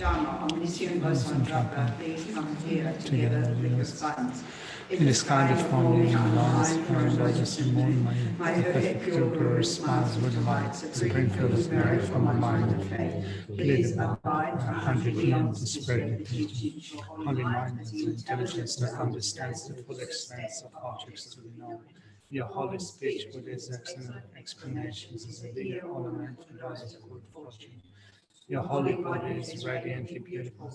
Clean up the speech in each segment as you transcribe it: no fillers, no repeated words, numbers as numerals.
Dharma, omniscient Bodhisattva, please come here together with your sons. In the sky of forming lawns, lotus and moon, my perfect pure smiles with light, supreme field of merit from my mind and faith. Please abide 100 years to spread the teaching. Holy mind is the intelligence that understands the full extent of objects to be known. Your holy speech with its excellent explanations is a dear ornament for those of good fortune. Your holy body is radiantly beautiful.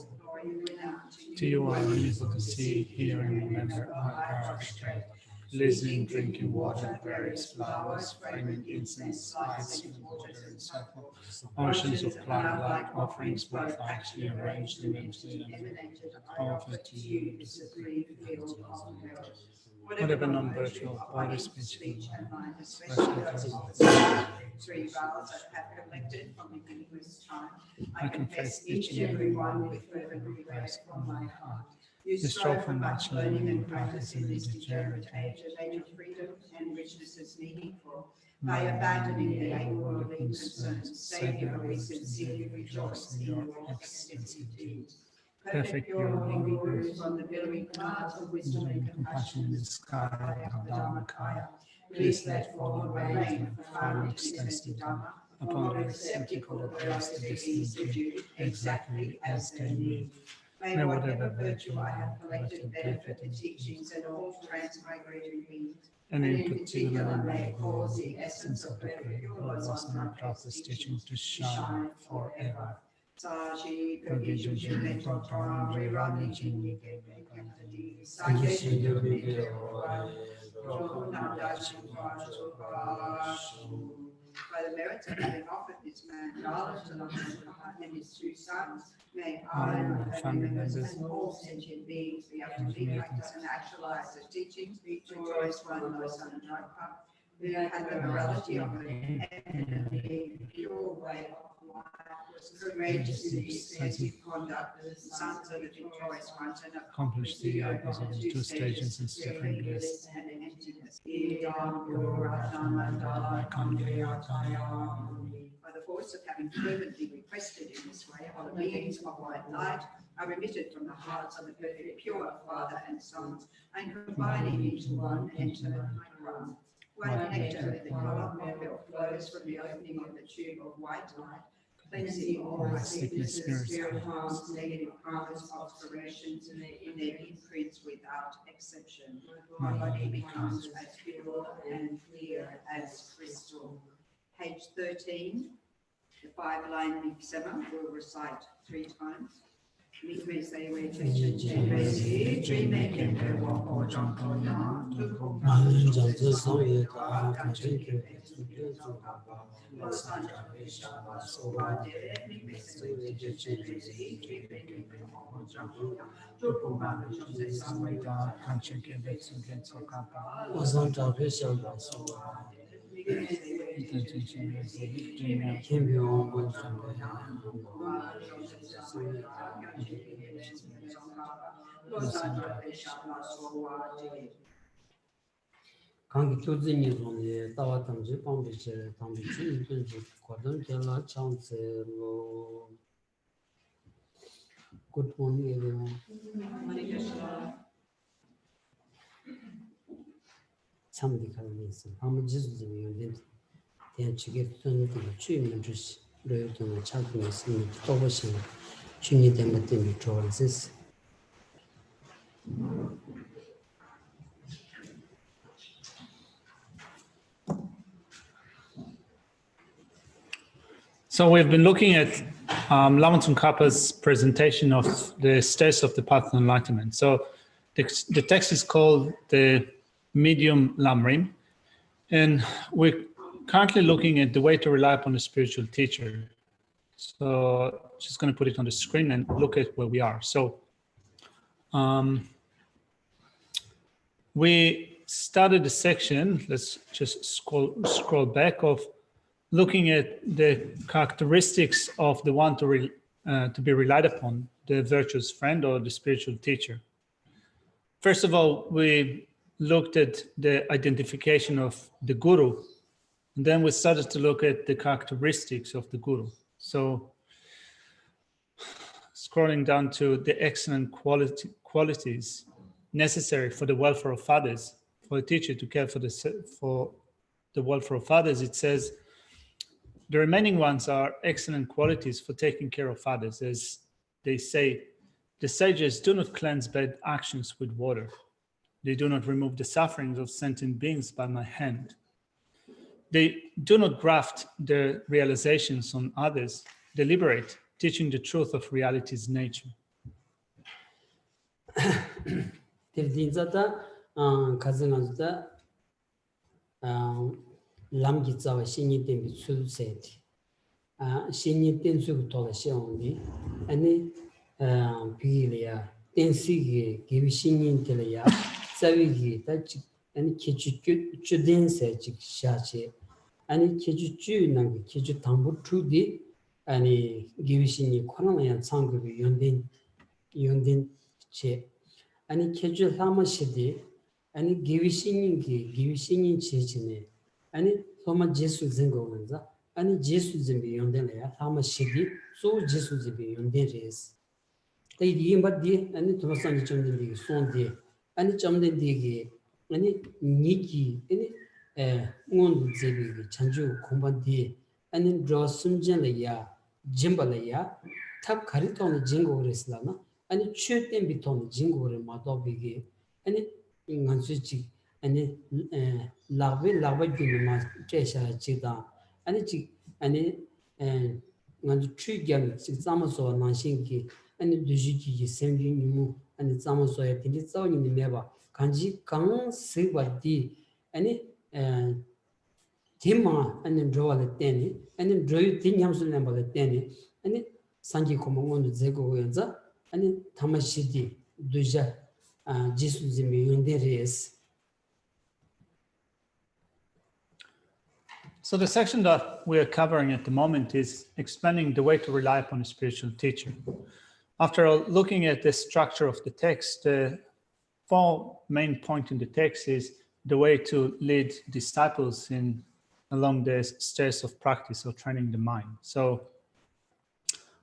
To you are unable to see, hear, and remember our strength. Listening, drinking water, various flowers, fragrant incense, lights, and water, and so forth. Oceans of plant light offerings both actually arranged and mentally offered to you. Whatever non-virtual body, speech, and mind, especially those three vows that have collected from the universe time, I confess each and every one with fervent regret from my heart. You strive for much learning and practice in this degenerate age of freedom and richness is needful. By abandoning the worldly concerns, save your we sincerely rejoice in your extensive deeds. Perfect your living gurus on the billowing clouds of wisdom and compassion in the sky of the Dharmakaya. Please let fall rain for far extensive Dharma upon the receptacle of those to distribute exactly as they need. May whatever virtue I have collected benefit the teachings and all transmigratory beings, and in particular may cause the essence of the pure Bodhisattva's teachings to shine forever. Saji Pagiju Jimmy Totron, Rirani Jimmy Gebe Kantadi, Sake Shindumi Geo, Rokunadashi Vashu. By the merits of having offered this mandala to the Lord and his two sons, may I and my family members and all sentient beings be able to live, practice, and actualize the teachings, rejoice one most untried, who had the morality of an eminently pure way of life, was courageous in extensive conduct, sons of the victorious one, and accomplished the yogas of the two stages in supreme bliss and emptiness. By the force of having fervently requested in this way, all the beings of white light are remitted from the hearts of the perfect pure Father and Sons, and combining into one, enter my crown. White nectar in the color of milk flows from the opening of the tube of white light, cleansing all my sickness, spirit harms, negative karmas, obscurations, in their imprints without exception. My body becomes as pure and clear as crystal. Page 13, the 5-line Viksema, we'll recite 3 times. Mikwe Sewe Techen Chenre Si, Dreame Kempe Wako Jonko Yan, Tuko Malu Jonko Soye Ka, Kachen Kempe Tuke Zokapa, Losandra Vishama Sowa Dele, Mikwe Sewe Techen Si, Dreame Kempe Wako Jonko Yan, Tuko Malu Jonko Soye Ka, Kachen Kempe Tuke Zokapa, Losandra Vishama Sowa Dele, Mikwe Sewe Si, Dreame Kempe Wako Jonko Yan, Kangi Tuzi Nizoni, Tawa Tamji Pambiche, Tambichi, Kodam Jala Chance. Good morning, everyone. Somebody can listen. How much is the new? Then she gets to the treatment. Royal Chalkness in the Toverson, Chini Dematin Trollses. So we've been looking at Lama Tsongkhapa's presentation of the states of the path of enlightenment. So the text is called the Medium Lamrim, and we're currently looking at the way to rely upon a spiritual teacher. So just going to put it on the screen and look at where we are. So we started the section, let's just scroll back, of looking at the characteristics of the one to be relied upon, the virtuous friend or the spiritual teacher. First of all, we looked at the identification of the guru, and then we started to look at the characteristics of the guru. So let's scrolling down to the excellent qualities necessary for the welfare of others, for a teacher to care for the welfare of others, it says, the remaining ones are excellent qualities for taking care of others. As they say, the sages do not cleanse bad actions with water. They do not remove the sufferings of sentient beings by my hand. They do not graft their realizations on others. They liberate, teaching the truth of reality's nature. 람기 자와 신이 때문에 출세지 신이 땐수고 돌아시오니 아니 비리야 땐시기 기비 신이 tel야 자위기 다지 아니 기주주 주된세지 샤치 아니 기주주 난 기주 당부 투디 아니 기비 신이 코로나야 상급이 연된 제 아니 기주 사마시디 아니 기비 신이 제지네 아니 소마 제수 증거원자 아니 제수 증비 연대래야 사마 시기 소 제수 증비 연대레스 때 이임바디 아니 도마산이 점된디 손디 아니 점된디기 아니 니기 아니 응원 제비기 찬주 공반디 아니 드로숨젠래야 짐발래야 탑 가리토는 증거레스라나 아니 최된 비토는 증거를 마도비기 아니 인간수지 아니 라베 기마 제샤 지다 아니 지 아니 먼저 트리겨 지자마서 난신기 아니 두지기 생기니무 아니 자마서에 딜이 싸우니 내봐 간지 강 세바디 아니 디마 아니 드로알 때니 아니 드로이 딩함술 넘버 때니 아니 산지 고몽원 제고 연자 아니 타마시디 두자 지수지미 윤데레스. So the section that we are covering at the moment is explaining the way to rely upon a spiritual teacher. After looking at the structure of the text, the four main points in the text is the way to lead disciples along the stairs of practice or training the mind. So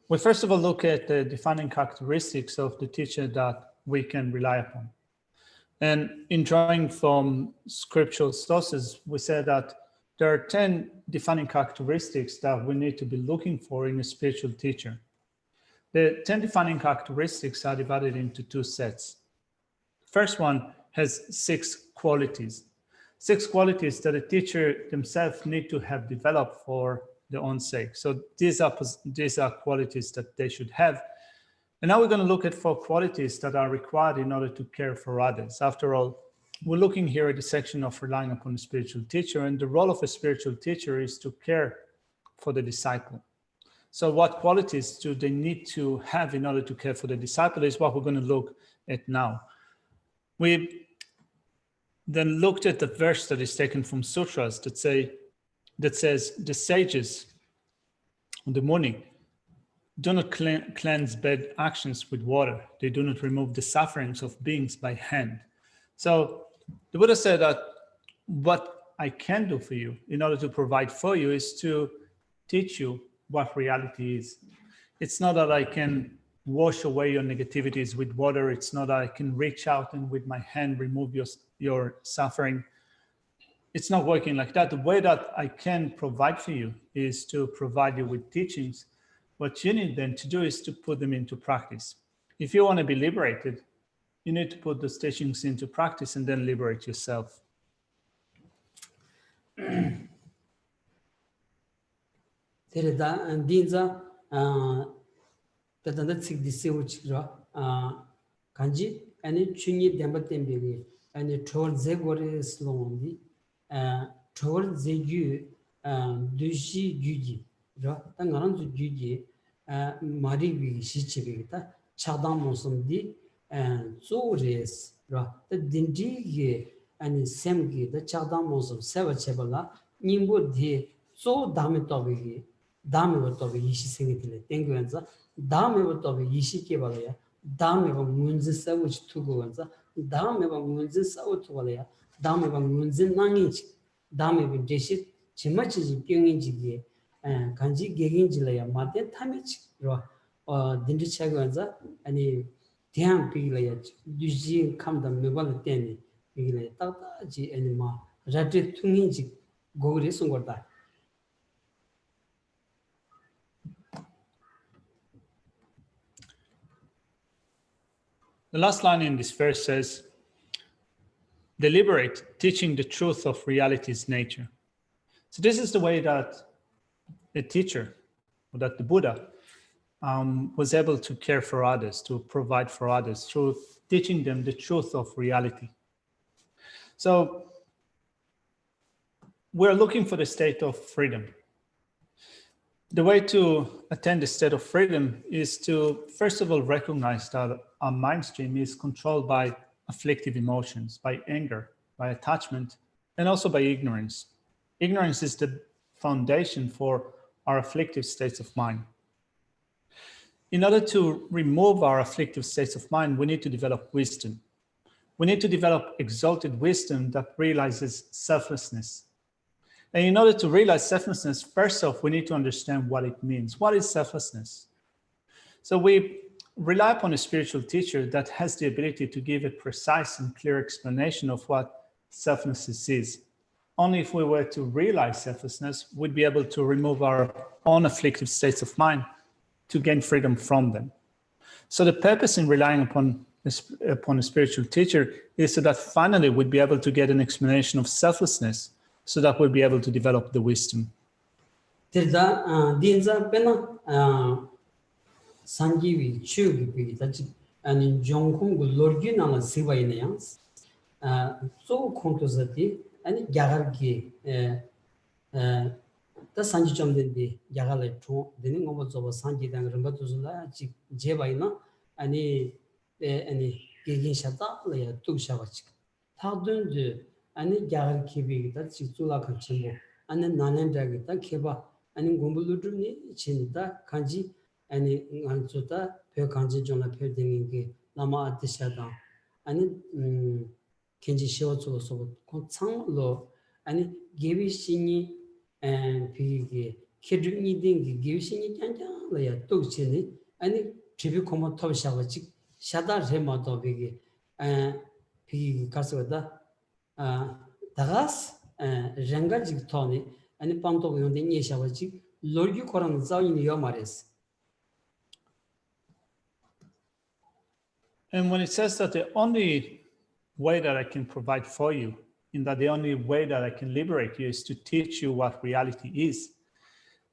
we first of all look at the defining characteristics of the teacher that we can rely upon. And in drawing from scriptural sources, we said that there are 10 defining characteristics that we need to be looking for in a spiritual teacher. The 10 defining characteristics are divided into two sets. First one has 6 qualities. 6 qualities that a teacher themselves need to have developed for their own sake. So these are qualities that they should have. And now we're going to look at 4 qualities that are required in order to care for others. After all, we're looking here at the section of relying upon a spiritual teacher, and the role of a spiritual teacher is to care for the disciple. So what qualities do they need to have in order to care for the disciple is what we're going to look at now. We then looked at the verse that is taken from sutras that says the sages in the morning do not cleanse bad actions with water. They do not remove the sufferings of beings by hand. So the Buddha said that what I can do for you in order to provide for you is to teach you what reality is. It's not that I can wash away your negativities with water. It's not that I can reach out and with my hand remove your suffering. It's not working like that. The way that I can provide for you is to provide you with teachings. What you need then to do is to put them into practice. If you want to be liberated, you need to put those teachings into practice and then liberate yourself. 간지 아니 춘이 댐바댐비기 아니 톨 제고레 슬롱디 톨 제규 두시 규지 라 땅가란주 규지 마리비 시치비다 차단 모습디 조레스 라 딘디게 아니 셈기 더 차단 모습 세버체발라 님보디 조 다음에 또비기 다음에부터 이시생이들 땡겨서 다음에부터 이시께발이야 다음에 문제 싸우지 두고서 다음에 문제 싸우고 말이야 다음에 문제 나니지 다음에 대시 지마치 병인지게 간지 개긴지래야 마대 탐이지 로 딘디차고자 아니 대한 비글이야 유지 감다 메발 때니 비글이 따따지 애니마 라트 퉁인지 고그리 송거다. The last line in this verse says, deliberate, teaching the truth of reality's nature. So this is the way that the teacher, or that the Buddha, was able to care for others, to provide for others, through teaching them the truth of reality. So we're looking for the state of freedom. The way to attain the state of freedom is to, first of all, recognize that our mind stream is controlled by afflictive emotions, by anger, by attachment, and also by ignorance. Ignorance is the foundation for our afflictive states of mind. In order to remove our afflictive states of mind, we need to develop wisdom. We need to develop exalted wisdom that realizes selflessness. And in order to realize selflessness, first off, we need to understand what it means. What is selflessness? So we rely upon a spiritual teacher that has the ability to give a precise and clear explanation of what selflessness is. Only if we were to realize selflessness, we'd be able to remove our own afflictive states of mind to gain freedom from them. So the purpose in relying upon a spiritual teacher is so that finally we'd be able to get an explanation of selflessness, so that we'll be able to develop the wisdom. Tirda dinza pena sangivi chugi tachi ani jongkong lorgi nala siwai nayans so kontozati ani gagargi ta sanji chomdendi yagale to deni ngobo zoba sanji dang rumba tuzula chi jebaina ani gegin shata la ya tugshabachi tadun de 아니 야갈 키비기다 직zul아 같이 아니 나는다기다 케바 아니 공부르드니 진다 간지 아니 안조다 배 간지 존나 패딩이 남아 아티샤다 아니 켄지 시오초소 콘창로 아니 게비신이 비게 케드니딩기 게비신이 짠짠라야 똑치니 아니 지비 코모 톱샤가지 샤다 제마도 비게 비 가서다 다가스 랭가지 토니 아니 밤도 용데 니샤바지 로기 코랑 자인이 요 말레스. And when it says that the only way that I can provide for you, in that the only way that I can liberate you is to teach you what reality is,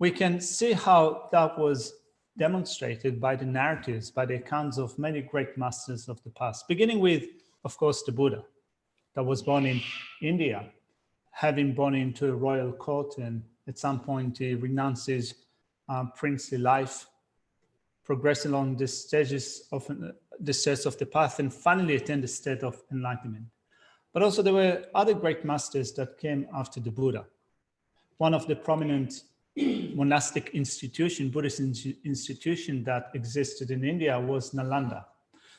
we can see how that was demonstrated by the narratives, by the accounts of many great masters of the past, beginning with, of course, the Buddha, that was born in India, having born into a royal court, and at some point he renounces princely life, progress along the stages of the path, and finally attain the state of enlightenment. But also there were other great masters that came after the Buddha. One of the prominent monastic Buddhist institution that existed in India was Nalanda.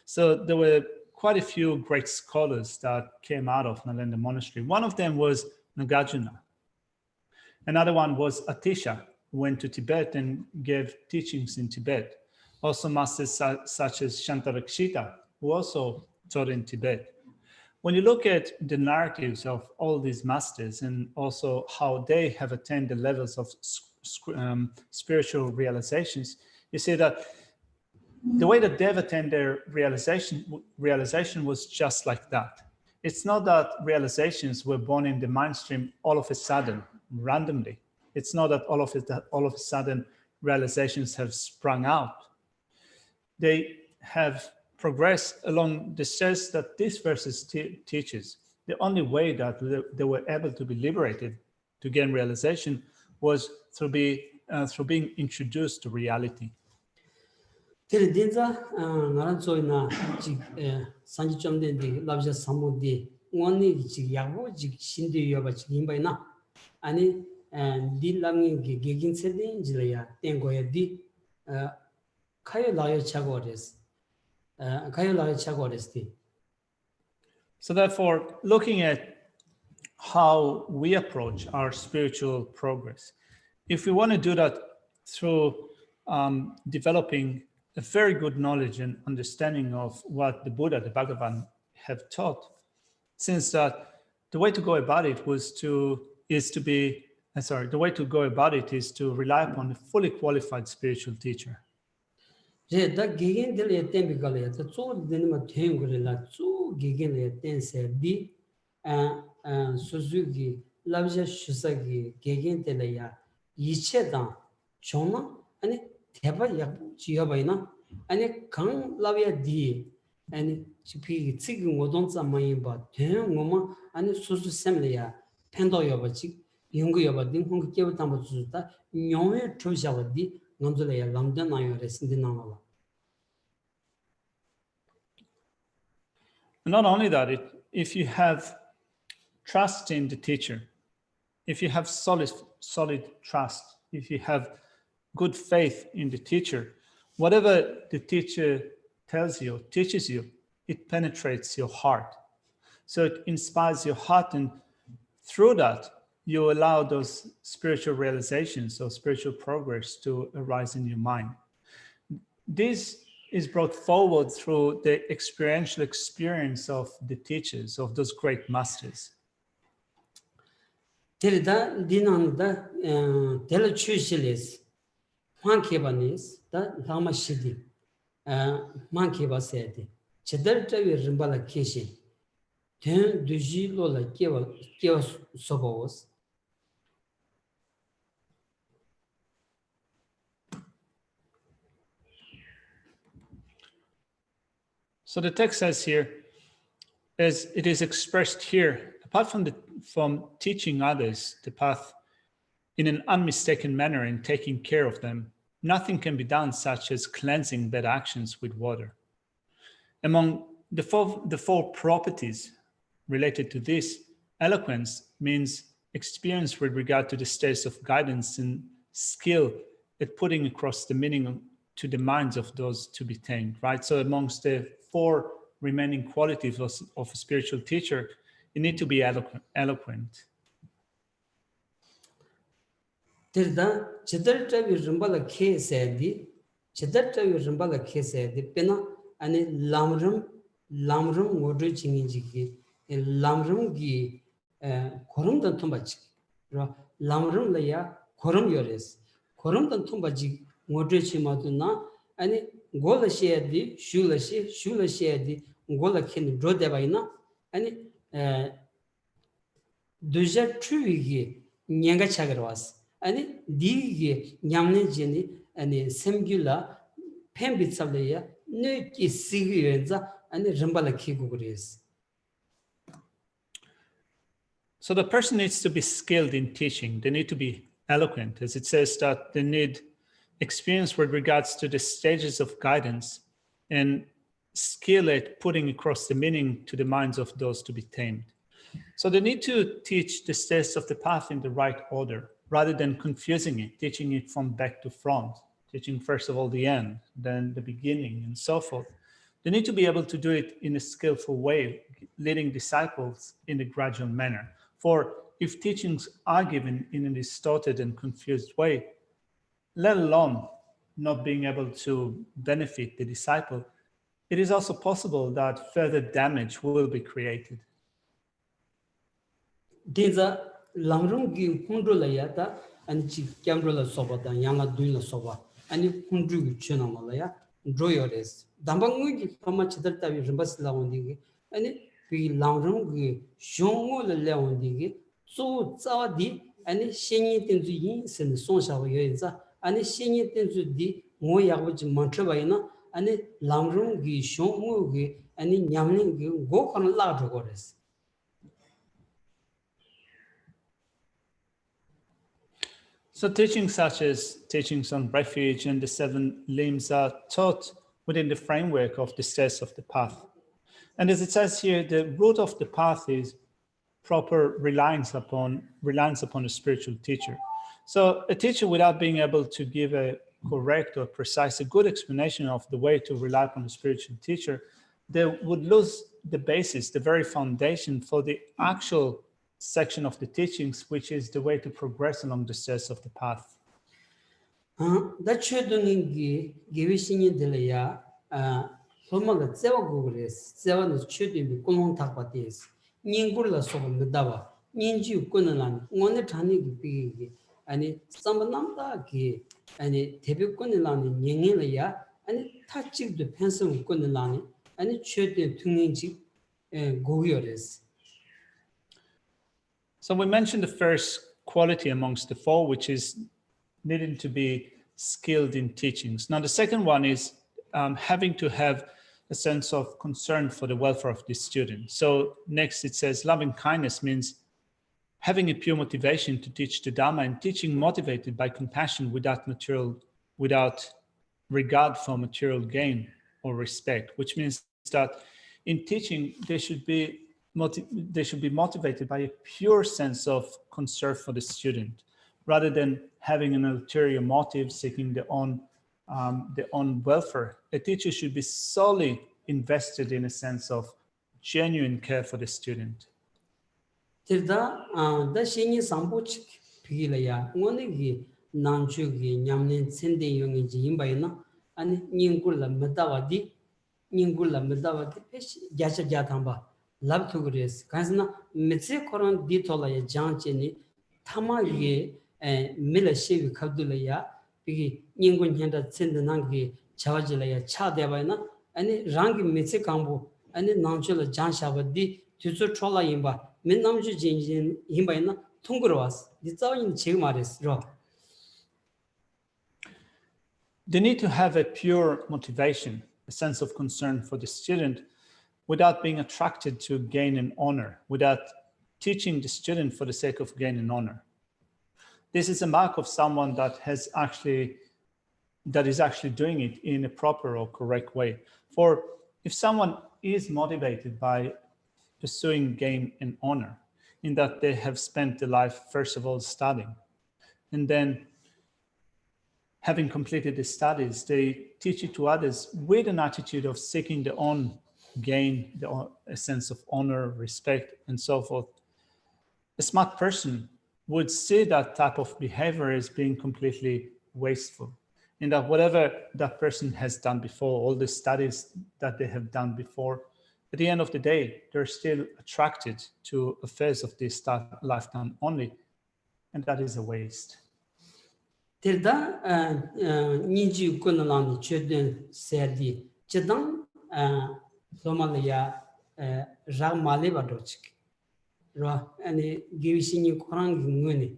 So there were quite a few great scholars that came out of Nalanda Monastery. One of them was Nagarjuna. Another one was Atisha, who went to Tibet and gave teachings in Tibet. Also masters such as Shantarakshita, who also taught in Tibet. When you look at the narratives of all these masters and also how they have attained the levels of spiritual realizations, you see that the way that they've attained their realization was just like that. It's not that realizations were born in the mind stream all of a sudden, randomly. It's not that all of a sudden realizations have sprung out. They have progressed along the steps that this verse teaches. The only way that they were able to be liberated to gain realization was through being introduced to reality. Dinza 나란소이나 지 산지 좀 된디 랍자 사무디 원니 지 야고 지 신디 여바 지 임바이나 아니 딜랑이 게긴 세딘 지라야 땡고야 디 카요 라요 차고레스 카요 라요 차고레스티. So therefore, looking at how we approach our spiritual progress, if we want to do that through developing a very good knowledge and understanding of what the Buddha, the Bhagavan, have taught, since that the way to go about it is to rely upon a fully qualified spiritual teacher. 제다 기겐들 템비컬에 또 되는 템그를 또 기겐에 텐세디 수수기 라브자 슈사기 기겐텔이야 이체다 정말 아니 대바야 지어봐이나 아니 강 라비아 디 아니 지피 지금 오동자 많이 봐 대응어마 아니 수수 셈이야 팬도여버지 연구여버딩 홍기 깨부터 한번 주다 뇽에 tro시아버디 Not only that, if you have trust in the teacher, if you have solid trust, if you have good faith in the teacher, whatever the teacher tells you, teaches you, it penetrates your heart. So it inspires your heart, and through that, you allow those spiritual realizations or spiritual progress to arise in your mind. This is brought forward through the experiential experience of the teachers, of those great masters. Terida dinanda telechusilis mankebanis da lamashidi mankebasedi chedarta rimbala keshi ten duji lola kewa sobos. So the text says here, as it is expressed here, apart from teaching others the path in an unmistaken manner and taking care of them, nothing can be done such as cleansing bad actions with water. Among the four properties related to this, eloquence means experience with regard to the states of guidance and skill at putting across the meaning to the minds of those to be tamed, right? So amongst the four remaining qualities of a spiritual teacher, you need to be eloquent. Tirda chedartavi rimbala ke saidi pena ani lamrim ngodri chingi lamrim gi korum dan tumbachi lamrim la ya korum yores korum dan tumbaji ngodri chimaduna ani gola shedi shula shedi gola ken rodebaina ani duja truigi nyanga chagarwas ani digi nyamne jeni ani semgula pembitsableya ne ki sigiyenza ani rimbala kigugures. So the person needs to be skilled in teaching. They need to be eloquent, as it says that they need experience with regards to the stages of guidance and skill at putting across the meaning to the minds of those to be tamed. So they need to teach the stages of the path in the right order, rather than confusing it, teaching it from back to front, teaching first of all the end, then the beginning, and so forth. They need to be able to do it in a skillful way, leading disciples in a gradual manner. For if teachings are given in a distorted and confused way, let alone not being able to benefit the disciple, it is also possible that further damage will be created. Deza lamrum gi hundula yata and chi camrola soba dan yanga duina soba and hundru chunamalaya droyores. Dambangu gi pama chidarta rimbas laundigi and we lamrum gi shongo leondigi so zawadi and shenyi tenzu yin sen sonsha yoenza and shenyi tenzu di moyabuj mantrabaina and lamrum gi shongo gi and nyamling gi go kan la drogores. So teachings such as teachings on refuge and the 7 limbs are taught within the framework of the steps of the path. And as it says here, the root of the path is proper reliance upon a spiritual teacher. So a teacher, without being able to give a correct or precise, a good explanation of the way to rely upon a spiritual teacher, they would lose the basis, the very foundation for the actual section of the teachings, which is the way to progress along the steps of the path. 다 최동인 게 개위신이 들려야 소마가 세워고 그랬어. 세워는 최대비 공공 탁바디스. 닝굴라 소금 넣다와 닌지 웃고는 안 오늘 자니기 비기 아니 삼번남다기 아니 대비권을 나는 닝이야 아니 타직도 펜스 웃고는 나니 아니 최대 등인지 고기어레스. So we mentioned the first quality amongst the four, which is needing to be skilled in teachings. Now, the second one is having to have a sense of concern for the welfare of the student. So next it says loving kindness means having a pure motivation to teach the Dharma and teaching motivated by compassion without regard for material gain or respect, which means that in teaching, they should be motivated by a pure sense of concern for the student, rather than having an ulterior motive seeking their own welfare. A teacher should be solely invested in a sense of genuine care for the student. Tirda da shingi sambuch pigilaya ngonegi nanchugi nyamnen sende yongi jimbayna ani ningula medawadi pesh jacha jatamba lab tugres kansna metse koran ditolaya jancheni tamagi mila shevi kabdulaya pigi ningun nyanda sende nangi chawajilaya chadebayna ani rangi metse kambu ani nanchula janshabadi tuzu chola yimba men namju jinjin himbayna tungurwas ditawin 지금 말했어. They need to have a pure motivation, a sense of concern for the student without being attracted to gain and honor, without teaching the student for the sake of gain and honor. This is a mark of someone that is actually doing it in a proper or correct way. For if someone is motivated by pursuing gain and honor, in that they have spent their life, first of all, studying, and then having completed the studies, they teach it to others with an attitude of seeking their own gain, a sense of honor, respect, and so forth. A smart person would see that type of behavior as being completely wasteful, in that whatever that person has done before, all the studies that they have done before, at the end of the day, they're still attracted to affairs of this lifetime only, and that is a waste. Tirda ninji kunalani chöden serdi chedang somalaya ramale badochik ra ani givisini korang ngune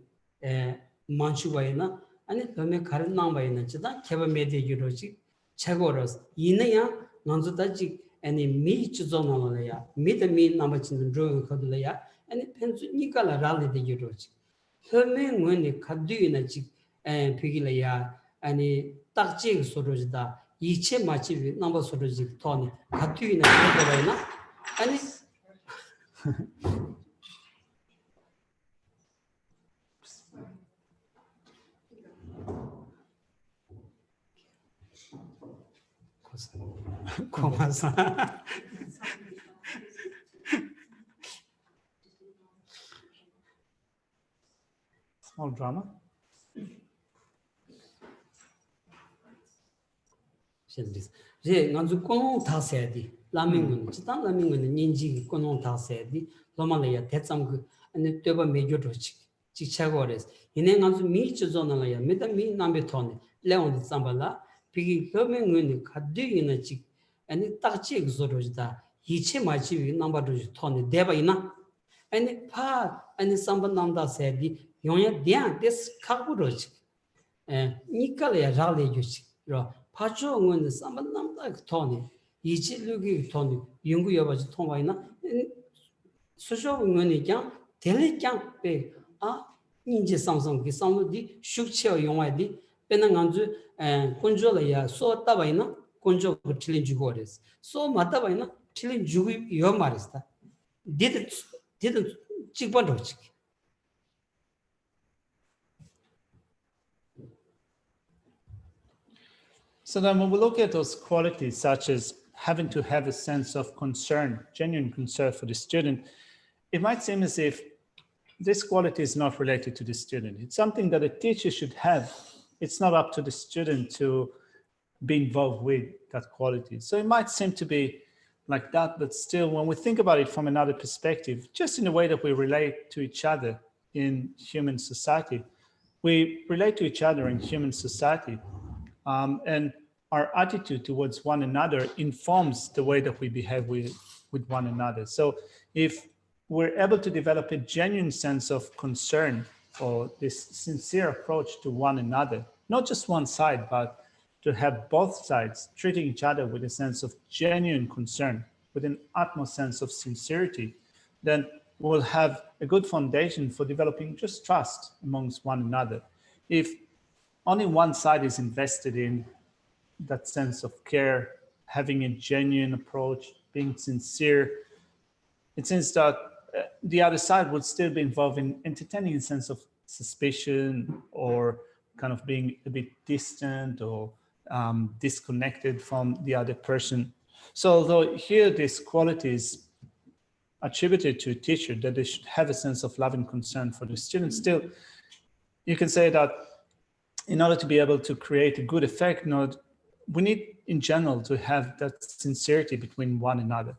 manchu bayna ani peme karin nang bayna chedang keba media yurochik chagoros yinaya nanzu daji ani mi chuzonalaya mi namachin ro kodlaya ani penzu nikala rally de yurochik peme ngune kaduyina chik pigilaya ani takji sorojda iche machi number soroji toni katuina kobayna ani komasa Small drama. 제 난주 공공 다세디 라밍은 지단 라밍은 ninji 공공 다세디 로마레야 대참 그 아니 되바 메교도 직차고레스 이내 난주 미치존나야 메다미 남베 토네 레온디 삼발라 비기 거명은 가드이나 직 아니 딱지 그소로지다 이체 마치 남바도 토네 대바이나 아니 파 아니 삼반 남다 세디 용야 디안 데스 카고로지 니칼야 잘레 주시 로 파초응은 삼반남다 토니 이질루기 토니 연구 여바지 통과이나 수쇼응은 그냥 델리짱 베아 인지 상성기 상무디 슈치어 용화디 베는 간주 콘조라야 소따바이나 콘조 틀린 주고레스 소 맞다바이나 틀린 주고 요 말이스다 디드 찍반도지 So then when we look at those qualities, such as having to have a sense of concern, genuine concern for the student, it might seem as if this quality is not related to the student. It's something that a teacher should have it's not up to the student to be involved with that quality. So it might seem to be like that, but still, when we think about it from another perspective, just in the way that we relate to each other in human society, we relate to each other in human society, and our attitude towards one another informs the way that we behave with one another. So if we're able to develop a genuine sense of concern or this sincere approach to one another, not just one side, but to have both sides treating each other with a sense of genuine concern, with an utmost sense of sincerity, then we'll have a good foundation for developing just trust amongst one another. If only one side is invested in that sense of care, having a genuine approach, being sincere, it seems that the other side would still be involved in entertaining a sense of suspicion or kind of being a bit distant or disconnected from the other person. So although here this quality is attributed to a teacher, that they should have a sense of love and concern for the students, still you can say that in order to be able to create a good effect, we need in general to have that sincerity between one another.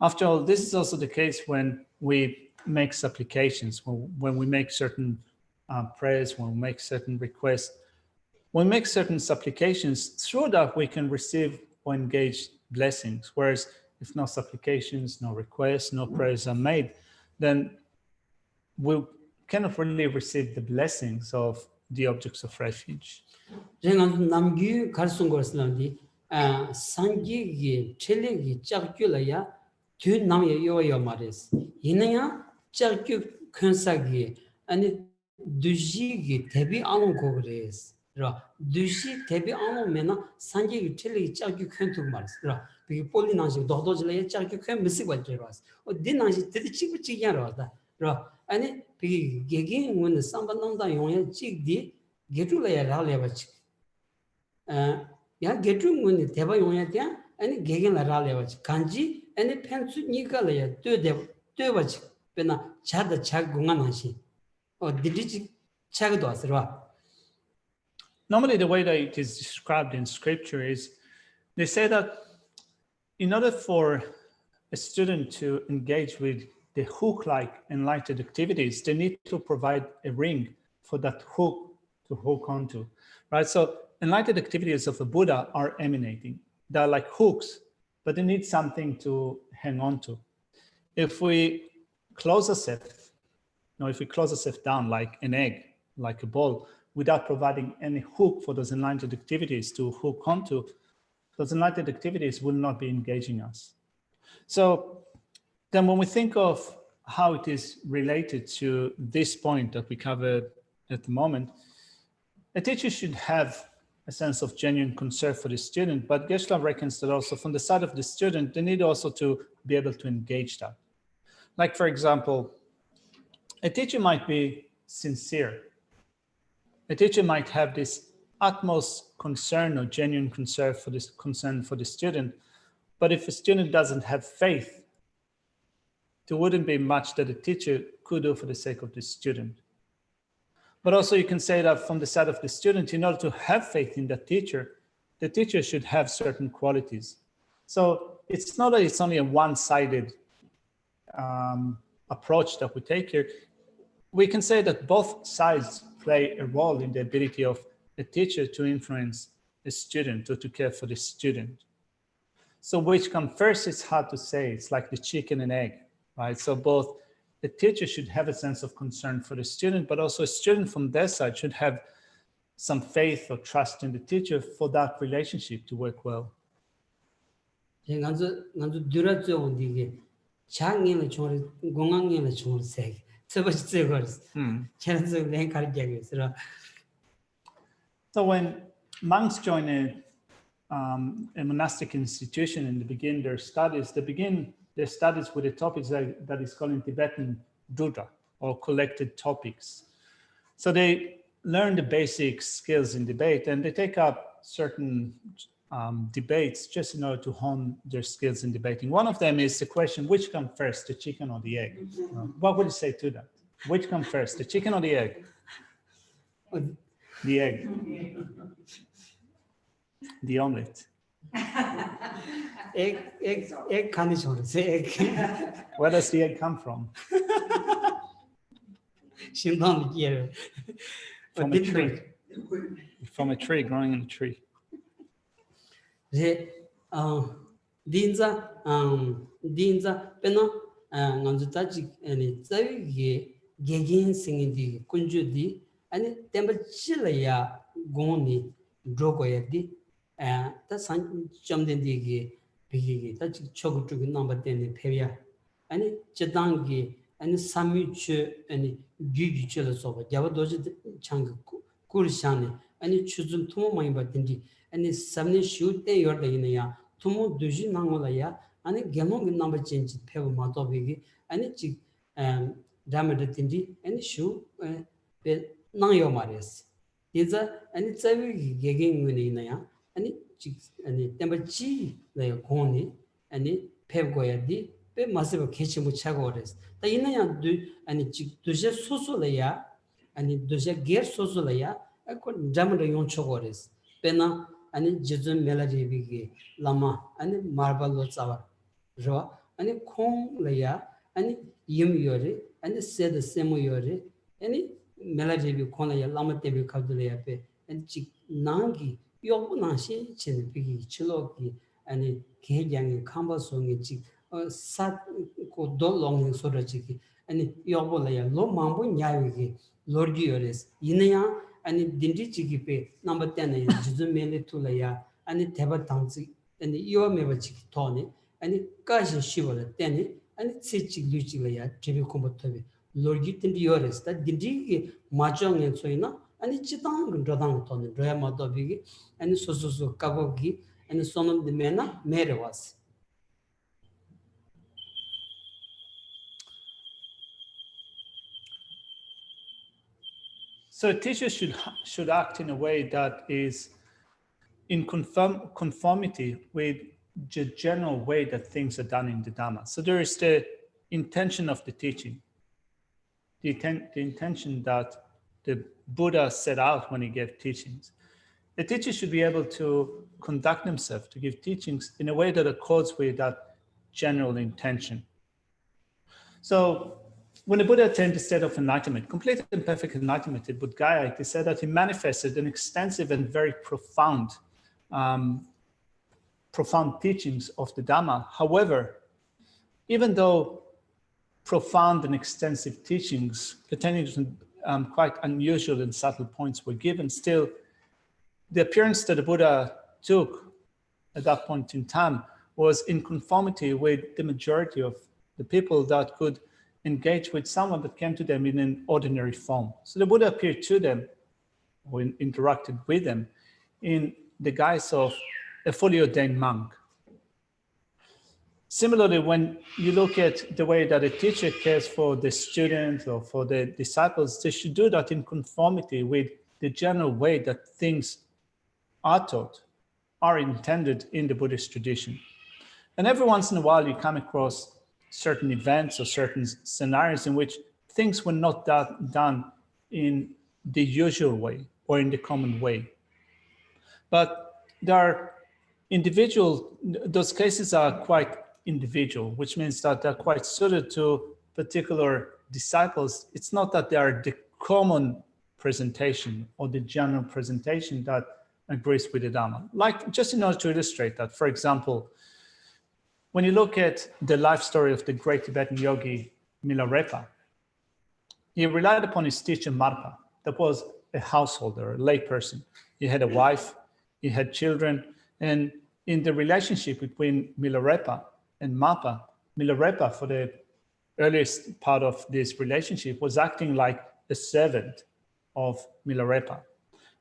After all, this is also the case when we make supplications, when we make certain prayers, when we make certain requests. When we make certain supplications, through that we can receive or engage blessings. Whereas if no supplications, no requests, no prayers are made, then we cannot really receive the blessings of the objects of refuge. 제가 남규 가르친 것은 산기기 첼레기 짝규라야 뒤 남에 요요 말이스 이내야 짝규 컨사기 아니 두지기 대비 안온 거그레스 라 두지 대비 안오면은 산기기 첼레기 짝규 컨투 말이스 라 비 폴리나시 도도질에 짝규 컨 미스 발제라스 디나시 되게 치부치기야라다 라 아니 비 게게 문 상반당다 용에 찍디 게줄래야 라레바치 야 게줄문이 대바 용에 대 아니 게겐 라레바치 간지 아니 펜수 니가래야 되바치 베나 차다 차공안하시 디디지 차가도 왔어라. Normally the way that it is described in scripture is they say that in order for a student to engage with the hook-like enlightened activities, they need to provide a ring for that hook to hook onto, right? So enlightened activities of a Buddha are emanating. They're like hooks, but they need something to hang on to. If we close ourselves, if we close ourselves down like an egg, like a ball, without providing any hook for those enlightened activities to hook onto, those enlightened activities will not be engaging us. So then when we think of how it is related to this point that we covered at the moment, a teacher should have a sense of genuine concern for the student, but Geshe reckons that also from the side of the student, they need also to be able to engage that. Like, for example, a teacher might be sincere. A teacher might have this utmost concern or genuine concern for the student, but if a student doesn't have faith, there wouldn't be much that a teacher could do for the sake of the student. But also you can say that from the side of the student, in order to have faith in the teacher should have certain qualities. So it's not that it's only a one-sided approach that we take here. We can say that both sides play a role in the ability of a teacher to influence a student or to care for the student. So which comes first, it's hard to say. It's like the chicken and egg, right? So both the teacher should have a sense of concern for the student, but also a student from their side should have some faith or trust in the teacher for that relationship to work well. 간주 드라죠 온디게 장년의 총을 공항년의 총을 세. 저버지 거스. 제가 내 가르치겠어요. So when monks join a monastic institution and they begin their studies, with a topic that is called in Tibetan Dudha, or collected topics. So they learn the basic skills in debate, and they take up certain debates just in order to hone their skills in debating. One of them is the question, which comes first, the chicken or the egg? What would you say to that? Which comes first, the chicken or the egg? The egg. The omelet. egg condition. Egg. Where does the egg come from? 신동 here. From a tree. From a tree, growing in a tree. 딘자 페나 nganzu 아니 자위게 개긴 생인디 군주디 아니 템버치라야 공니 드로고야디 다산 점된디게 비기게 다 초고쪽이 넘버 때문에 패야 아니 저당기 아니 삼유치 아니 규규치로서 야버도지 창 꿀샤네 아니 추좀 투모 많이 받든지 아니 삼니 슈때 요르다이나야 투모 두지 나고라야 아니 게몽 넘버 체인지 패고 마도비기 아니 지 다메드든지 아니 슈베 나요 말이스 이자 아니 자위 개갱이나야 아니 지 아니 템버치 내 공니 아니 패고야디 베 마스버 개치 못 차고 그랬어 다 이나야 아니 지 두제 소소라야 아니 두제 게 소소라야 그 잠을 용초고 그랬어 베나 아니 지준 멜라디비게 라마 아니 마르발로 자와 저 아니 콩라야 아니 임요리 아니 세드 세모요리 아니 멜라디비 콩라야 라마 때비 카드레야 베 아니 지 나기 요구나시 chen 비기 칠로기 아니 개장이 캄바송이 지 사고 돌롱 소라지기 아니 요볼라야 로망보 냐위기 로르기요레스 이내야 아니 딘디지기페 넘버 10에 주즈메레 툴라야 아니 대바당지 아니 요메바지 토네 아니 까시 시벌 때니 아니 치치 루치라야 제비 콤보토비 로르기 딘디요레스 다 딘디기 마정에 소이나 아니 지당 근저당 토네 드라마도비기 아니 소소소 까보기 아니 소놈 디메나 메레와스 So teachers should act in a way that is in conformity with the general way that things are done in the Dhamma. So there is the intention of the teaching, the intention that the Buddha set out when he gave teachings. The teacher should be able to conduct themselves, to give teachings in a way that accords with that general intention. So when the Buddha attained the state of enlightenment, complete and perfect enlightenment in Buddhagaya, they said that he manifested an extensive and very profound teachings of the Dhamma. However, even though profound and extensive teachings pertaining to quite unusual and subtle points were given, still the appearance that the Buddha took at that point in time was in conformity with the majority of the people that could engage with someone that came to them in an ordinary form. So the Buddha appeared to them or interacted with them in the guise of a fully ordained monk. Similarly, when you look at the way that a teacher cares for the students or for the disciples, they should do that in conformity with the general way that things are taught, are intended in the Buddhist tradition. And every once in a while, you come across certain events or certain scenarios in which things were not done in the usual way or in the common way. But there are those cases are quite individual, which means that they're quite suited to particular disciples. It's not that they are the common presentation or the general presentation that agrees with the Dhamma. Like, just in order to illustrate that, for example, when you look at the life story of the great Tibetan yogi Milarepa, he relied upon his teacher Marpa, that was a householder, a lay person. He had a wife, he had children, and in the relationship between Milarepa and Marpa, Milarepa, for the earliest part of this relationship, was acting like a servant of Milarepa.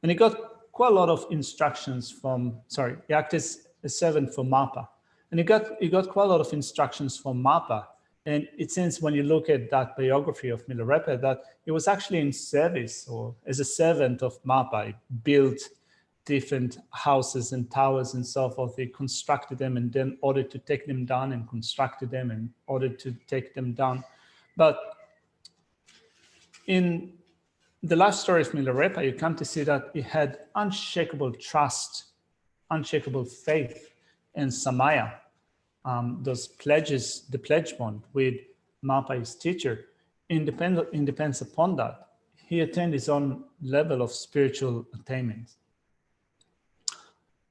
And he got quite a lot of instructions he acted as a servant for Marpa. And he got quite a lot of instructions from Marpa. And it seems when you look at that biography of Milarepa that he was actually in service or as a servant of Marpa. He built different houses and towers and so forth. He constructed them and then ordered to take them down and constructed them and ordered to take them down. But in the life story of Milarepa, you come to see that he had unshakable trust, unshakable faith in Samaya. Those pledges, the pledge bond with Mapa, his teacher, depends upon that. He attained his own level of spiritual attainment.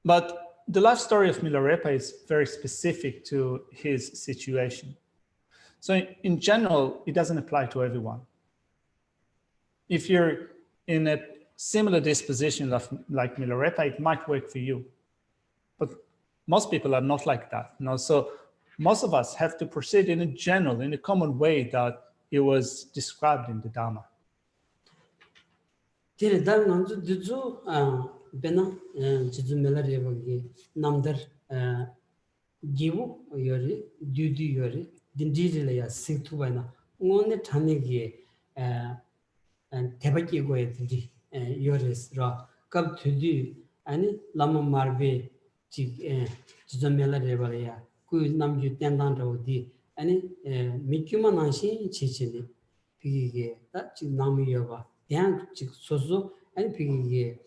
But the life story of Milarepa is very specific to his situation. So in general, it doesn't apply to everyone. If you're in a similar disposition like Milarepa, it might work for you. But most people are not like that. So most of us have to proceed in a general, in a common way that it was described in the Dharma. 대박이 고에든지 요레스라 갑투디 아니 라마 마르베 지 지점멜라레바야 그 남주 땡단로디 아니 미큐만한시 지지니 비게 다지 남이여바 대한 지 소소 아니 비게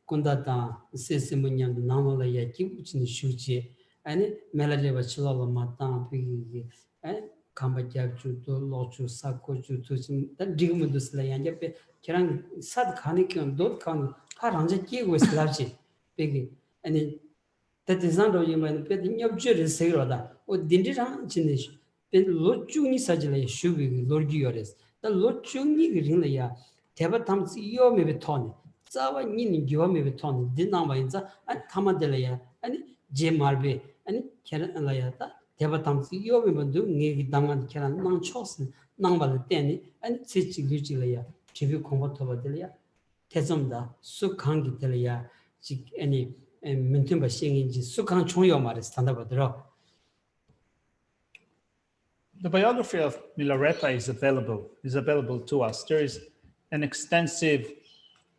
콘다다 세세문양도 나몰라야 기부친 슈지 아니 멜라레바 칠라바 마타 비게 감바자주도 로주 사고주도 지금 지금도 슬라야냐 베 그냥 사드 가니까 돈 하란제 끼고 있을지 베기 아니 대대산도 이만 베 nhập 세로다 오 딘디랑 진네시 베 로주니 사질에 슈비 로지요레스 다 로주니 그린이야 대바탐스 이오메베 톤 자와 니니 기오메베 톤 디나마인자 안 타마델이야 아니 제말베 아니 캐란라야다 대바탐스 요비만도 네기 당한 캐란 낭 초스 낭발 때니 아니 지지기지려야 지비 공부터버들이야 대점다 수강기 들이야 지 아니 멘템바 생인지 수강 총요 말에 스탠다버들어. The biography of Milarepa is available to us. There is an extensive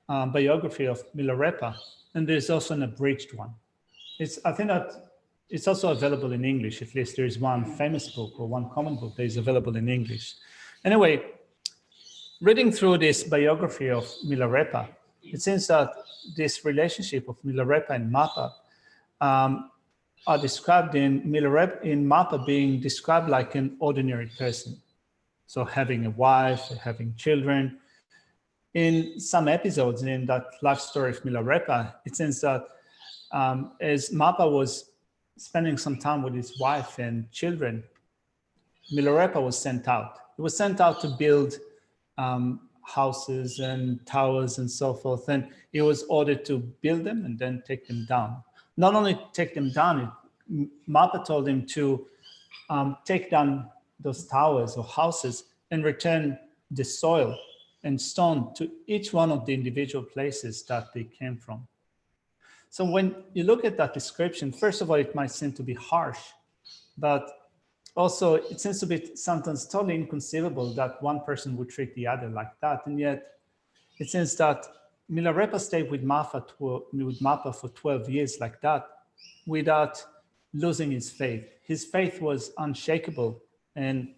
biography of Milarepa, and there is also an abridged one. I think that it's also available in English. At least there is one famous book or one common book that is available in English. Anyway, reading through this biography of Milarepa, it seems that this relationship of Milarepa and Mapa are described in Mapa being described like an ordinary person. So having a wife, having children. In some episodes in that life story of Milarepa, it seems that as Mapa was spending some time with his wife and children, Milarepa was sent out. He was sent out to build houses and towers and so forth, and he was ordered to build them and then take them down. Not only take them down, Mapa told him to take down those towers or houses and return the soil and stone to each one of the individual places that they came from. So when you look at that description, first of all, it might seem to be harsh, but also it seems to be sometimes totally inconceivable that one person would treat the other like that. And yet it seems that Milarepa stayed with Mapa for 12 years like that without losing his faith. His faith was unshakable, and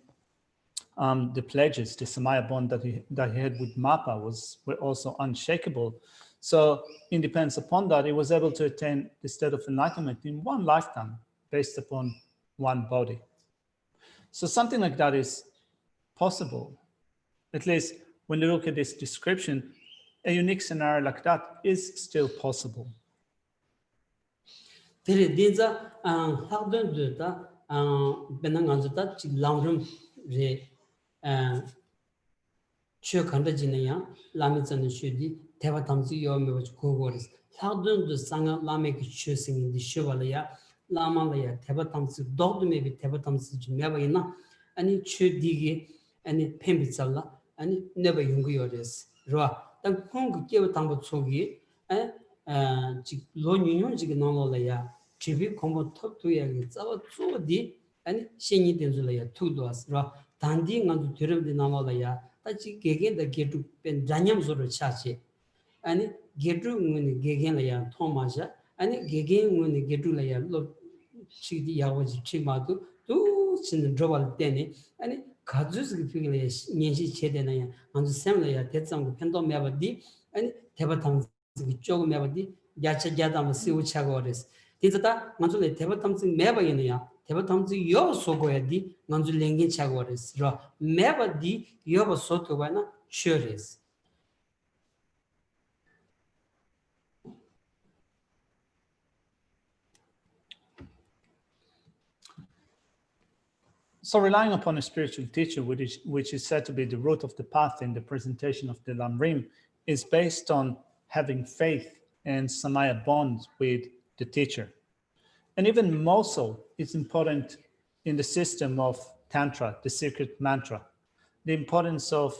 the pledges, the Samaya bond that he had with Mapa were also unshakable. So in dependence upon that, he was able to attain the state of enlightenment in one lifetime based upon one body. So something like that is possible. At least when you look at this description, a unique scenario like that is still possible. 대바탐스 요메고 고고리스 사든도 상가 라메기 추싱인디 쇼발이야 라마라야 대바탐스 도드메비 대바탐스 주메바이나 아니 추디기 아니 펜비살라 아니 네바 용구요레스 로아 딱 공그 깨고 담보 초기 지 로뉴용지기 나올라야 지비 공부 톱도야기 잡아 쪼디 아니 신이 된줄이야 투도스 로 단디 간도 들음디 나올라야 다지 개개다 개두 pen 잔냠소를 차지 아니 게드응은 게겐라야 토마자 아니 게겐은 게드라야 로 치디 야워지 치마도 또 신은 드발 때네 아니 가주스 피글에 년시 체대나야 먼저 샘려야 대장고 편도 매버디 아니 대바탐 조금 매버디 야채 야담 시우차고 그랬어. 디자다 먼저 대바탐 매버이네야. 대바탐 요 소고야디 먼저 랭게 차고 그랬어. 매버디 요 소토바나 슈레스. So relying upon a spiritual teacher, which is said to be the root of the path in the presentation of the Lamrim, is based on having faith and samaya bond with the teacher. And even more so, it's important in the system of Tantra, the secret mantra. The importance of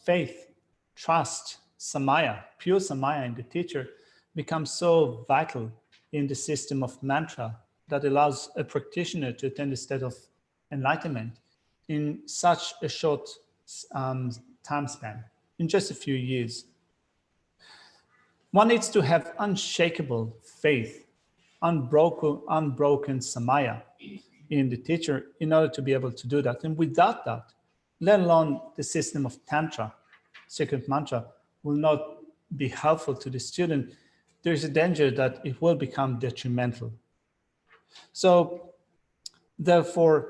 faith, trust, samaya, pure samaya in the teacher becomes so vital in the system of mantra that allows a practitioner to attain the state of enlightenment in such a short time span, in just a few years. One needs to have unshakable faith, unbroken samaya in the teacher in order to be able to do that. And without that, let alone the system of Tantra, secret mantra, will not be helpful to the student. There's a danger that it will become detrimental. So therefore,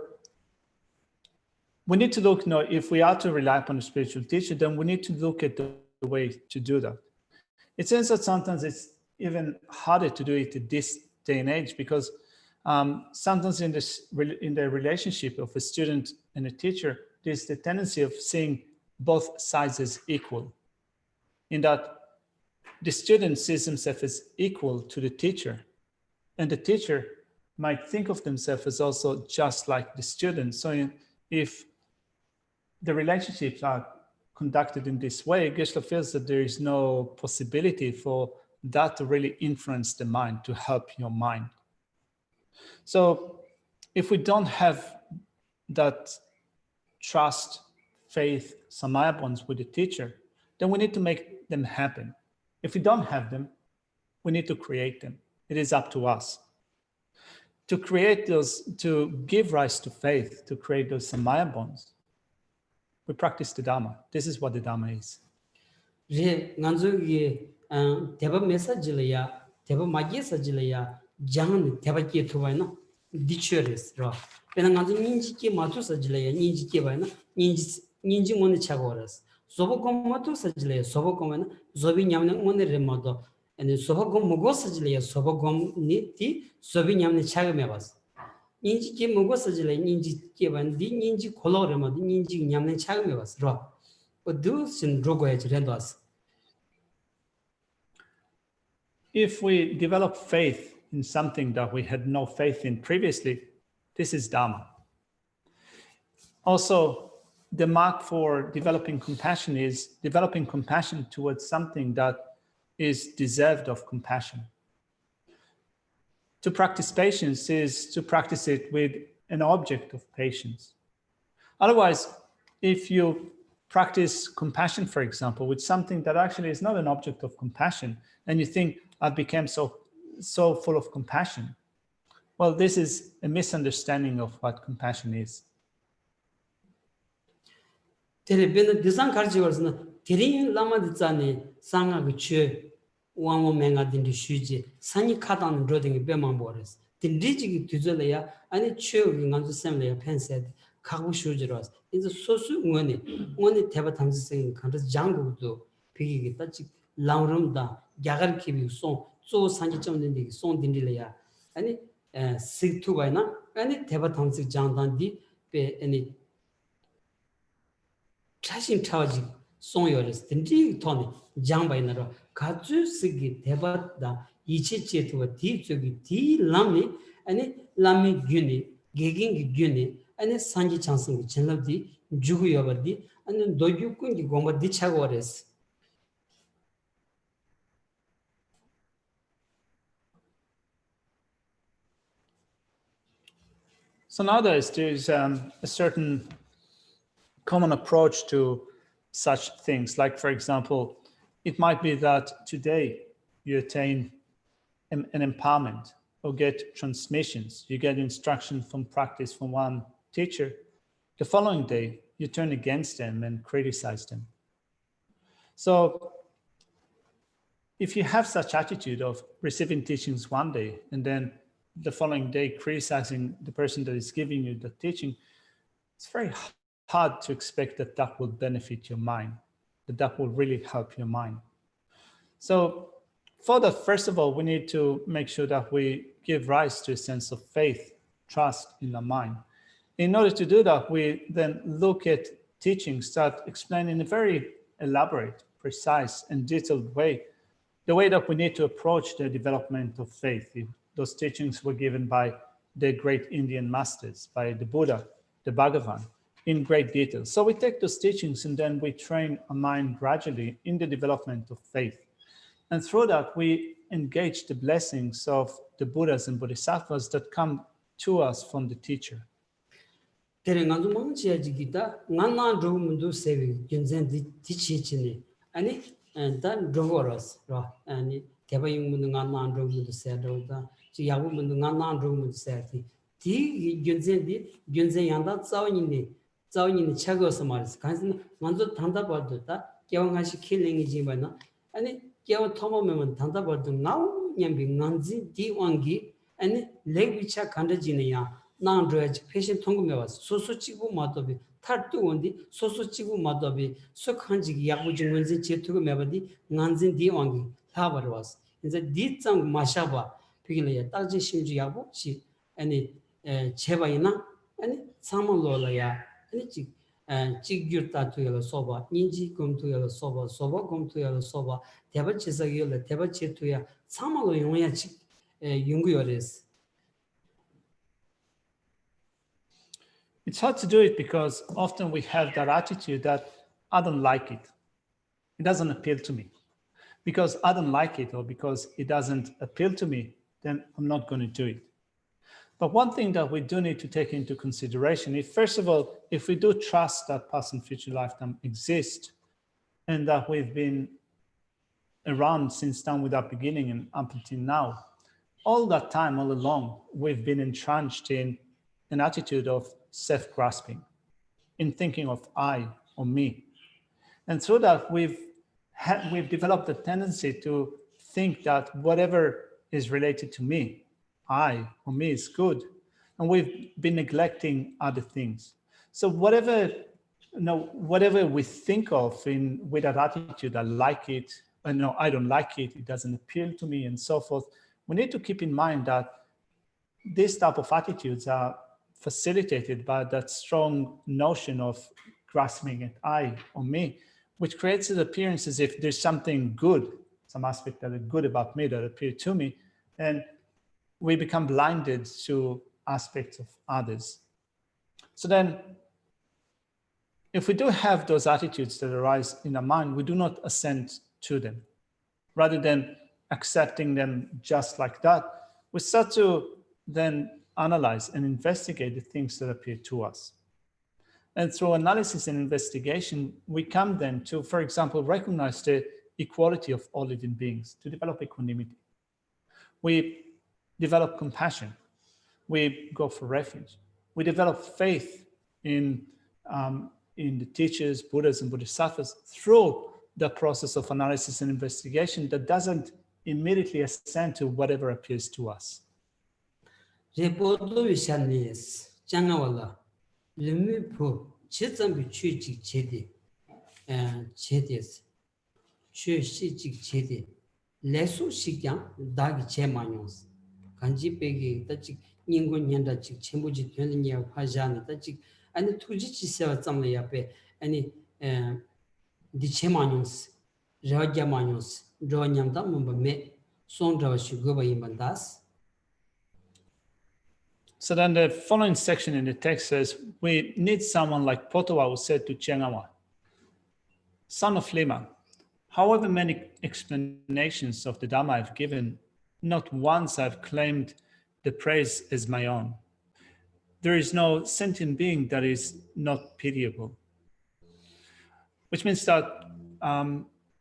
we need to look, if we are to rely upon a spiritual teacher, then we need to look at the way to do that. It seems that sometimes it's even harder to do it at this day and age because sometimes in the relationship of a student and a teacher, there's the tendency of seeing both sides as equal, in that the student sees himself as equal to the teacher, and the teacher might think of themselves as also just like the student. So if the relationships are conducted in this way, Geshe feels that there is no possibility for that to really influence the mind, to help your mind. So if we don't have that trust, faith, samaya bonds with the teacher, then we need to make them happen. If we don't have them, we need to create them. It is up to us. To create those, to give rise to faith, to create those samaya bonds, we practice the Dharma. This is what the Dharma is. 제 난조기 대바 메시지를 대바 마기서지를 장 대바기 투바이나 디처레스로 그냥 난조 인지기 마투서지를 인지기 바이나 인지 뭔지 차고라스 소보콤 마투서지를 소보콤은 조비냠는 뭔데 모두 아니 소보콤 무고서지를 소보콤 니티 조비냠는 차가메 봤어 인지기 무고서지를 인지기 반디 인지 콜로레 모두 인지 냠는 차가메 봤어 If we develop faith in something that we had no faith in previously, this is Dhamma. Also, the mark for developing compassion is developing compassion towards something that is deserved of compassion. To practice patience is to practice it with an object of patience. Otherwise, if you practice compassion, for example, with something that actually is not an object of compassion, and you think, I've become so full of compassion. Well, this is a misunderstanding of what compassion is. 이제 소수 원이 대바 탐지생 간다 장국도 비기기 따지 라우름다 야가르키비 소 산지점 된데 송 딘딜이야 아니 식투바이나 아니 대바 탐지 장단디 베 아니 자신 차지 송여레스 딘디 토니 장바이나로 가주스기 대바다 이치체투와 디쪽이 디 람니 아니 람미 균이 게긴기 균이 아니 산지 찬승 전랍디 주구여버디 아니 도주꾼기 고마디 차고레스 So nowadays there's a certain common approach to such things. Like, for example, it might be that today you attain an empowerment or get transmissions. You get instruction from practice from one teacher. the following day, you turn against them and criticize them. So if you have such attitude of receiving teachings one day and then the following day criticizing the person that is giving you the teaching, it's very hard to expect that that will benefit your mind, that that will really help your mind. So for that, first of all, we need to make sure that we give rise to a sense of faith, trust in the mind. In order to do that, we then look at teachings that explain in a very elaborate, precise, and detailed way the way that we need to approach the development of faith. Those teachings were given by the great Indian masters, by the Buddha, the Bhagavan, in great detail. So we take those teachings and then we train our mind gradually in the development of faith. And through that, we engage the blessings of the Buddhas and Bodhisattvas that come to us from the teacher. Tere nganzu mangchiya jikita ngan drogu mundu sewi gyunzen di chichini ani dan drogu ras ra ani teba yung mundu ngan drogu mundu seya drogu da chi yagu mundu ngan drogu mundu seya di gyunzen yanda tsao nini chago samaris kansi nganzu tanda bardo da kiawa ngashi kilingi jimba na ani kiawa tomo meman tanda bardo ngau nyambi nganzi di wangi ani legwicha kanda jini ya 나한테 패션 통금해 왔어. 소소 찍고 마도비 탈도 온디 소소 찍고 마도비 속한지기 약부진 원진 제투고 매버디 난진 왕기 타버려 왔어. 이제 디짱 마샤바 비길래 따지 심지 야부 시 아니 제바이나 아니 사물로라야 아니 찍규다 투여로 소바 인지 검투여로 소바 검투여로 소바 대바치사기를 대바치투야 사물로 용야 직 연구요레스. It's hard to do it because often we have that attitude that I don't like it. It doesn't appeal to me. Because I don't like it or because it doesn't appeal to me, then I'm not going to do it. But one thing that we do need to take into consideration is, first of all, if we do trust that past and future lifetime exist and that we've been around since time without beginning and up until now, all that time, all along, we've been entrenched in an attitude of self-grasping, in thinking of I or me. And through that, we've developed a tendency to think that whatever is related to me, I or me, is good. And we've been neglecting other things. So whatever we think of with that attitude, I like it, no, I don't like it, it doesn't appeal to me, and so forth, we need to keep in mind that these type of attitudes are facilitated by that strong notion of grasping at I or me, which creates an appearance as if there's something good, some aspect that is good about me that appear to me, and we become blinded to aspects of others. So then, if we do have those attitudes that arise in our mind, we do not assent to them. Rather than accepting them just like that, we start to then analyze and investigate the things that appear to us. And through analysis and investigation, we come then to, for example, recognize the equality of all living beings, to develop equanimity. We develop compassion. We go for refuge. We develop faith in the teachers, Buddhas and Bodhisattvas through the process of analysis and investigation that doesn't immediately assent to whatever appears to us. Reporto vishanis changawala limi pu chizambi chujik chedi chedes chujik chedi lesu shikyang dagi chemanyos kanji pegi tachik ningo nyanda chik chembuji tyoninya phajani tachik ani tuji chisewa tsamla yape ani di chemanyos rajamanyos ronyamda mumba me sondrawa shugoba imbandas. So then the following section in the text says, we need someone like Potowa who said to Chengawa, son of Lima, however many explanations of the Dhamma I've given, not once I've claimed the praise as my own. There is no sentient being that is not pitiable. Which means that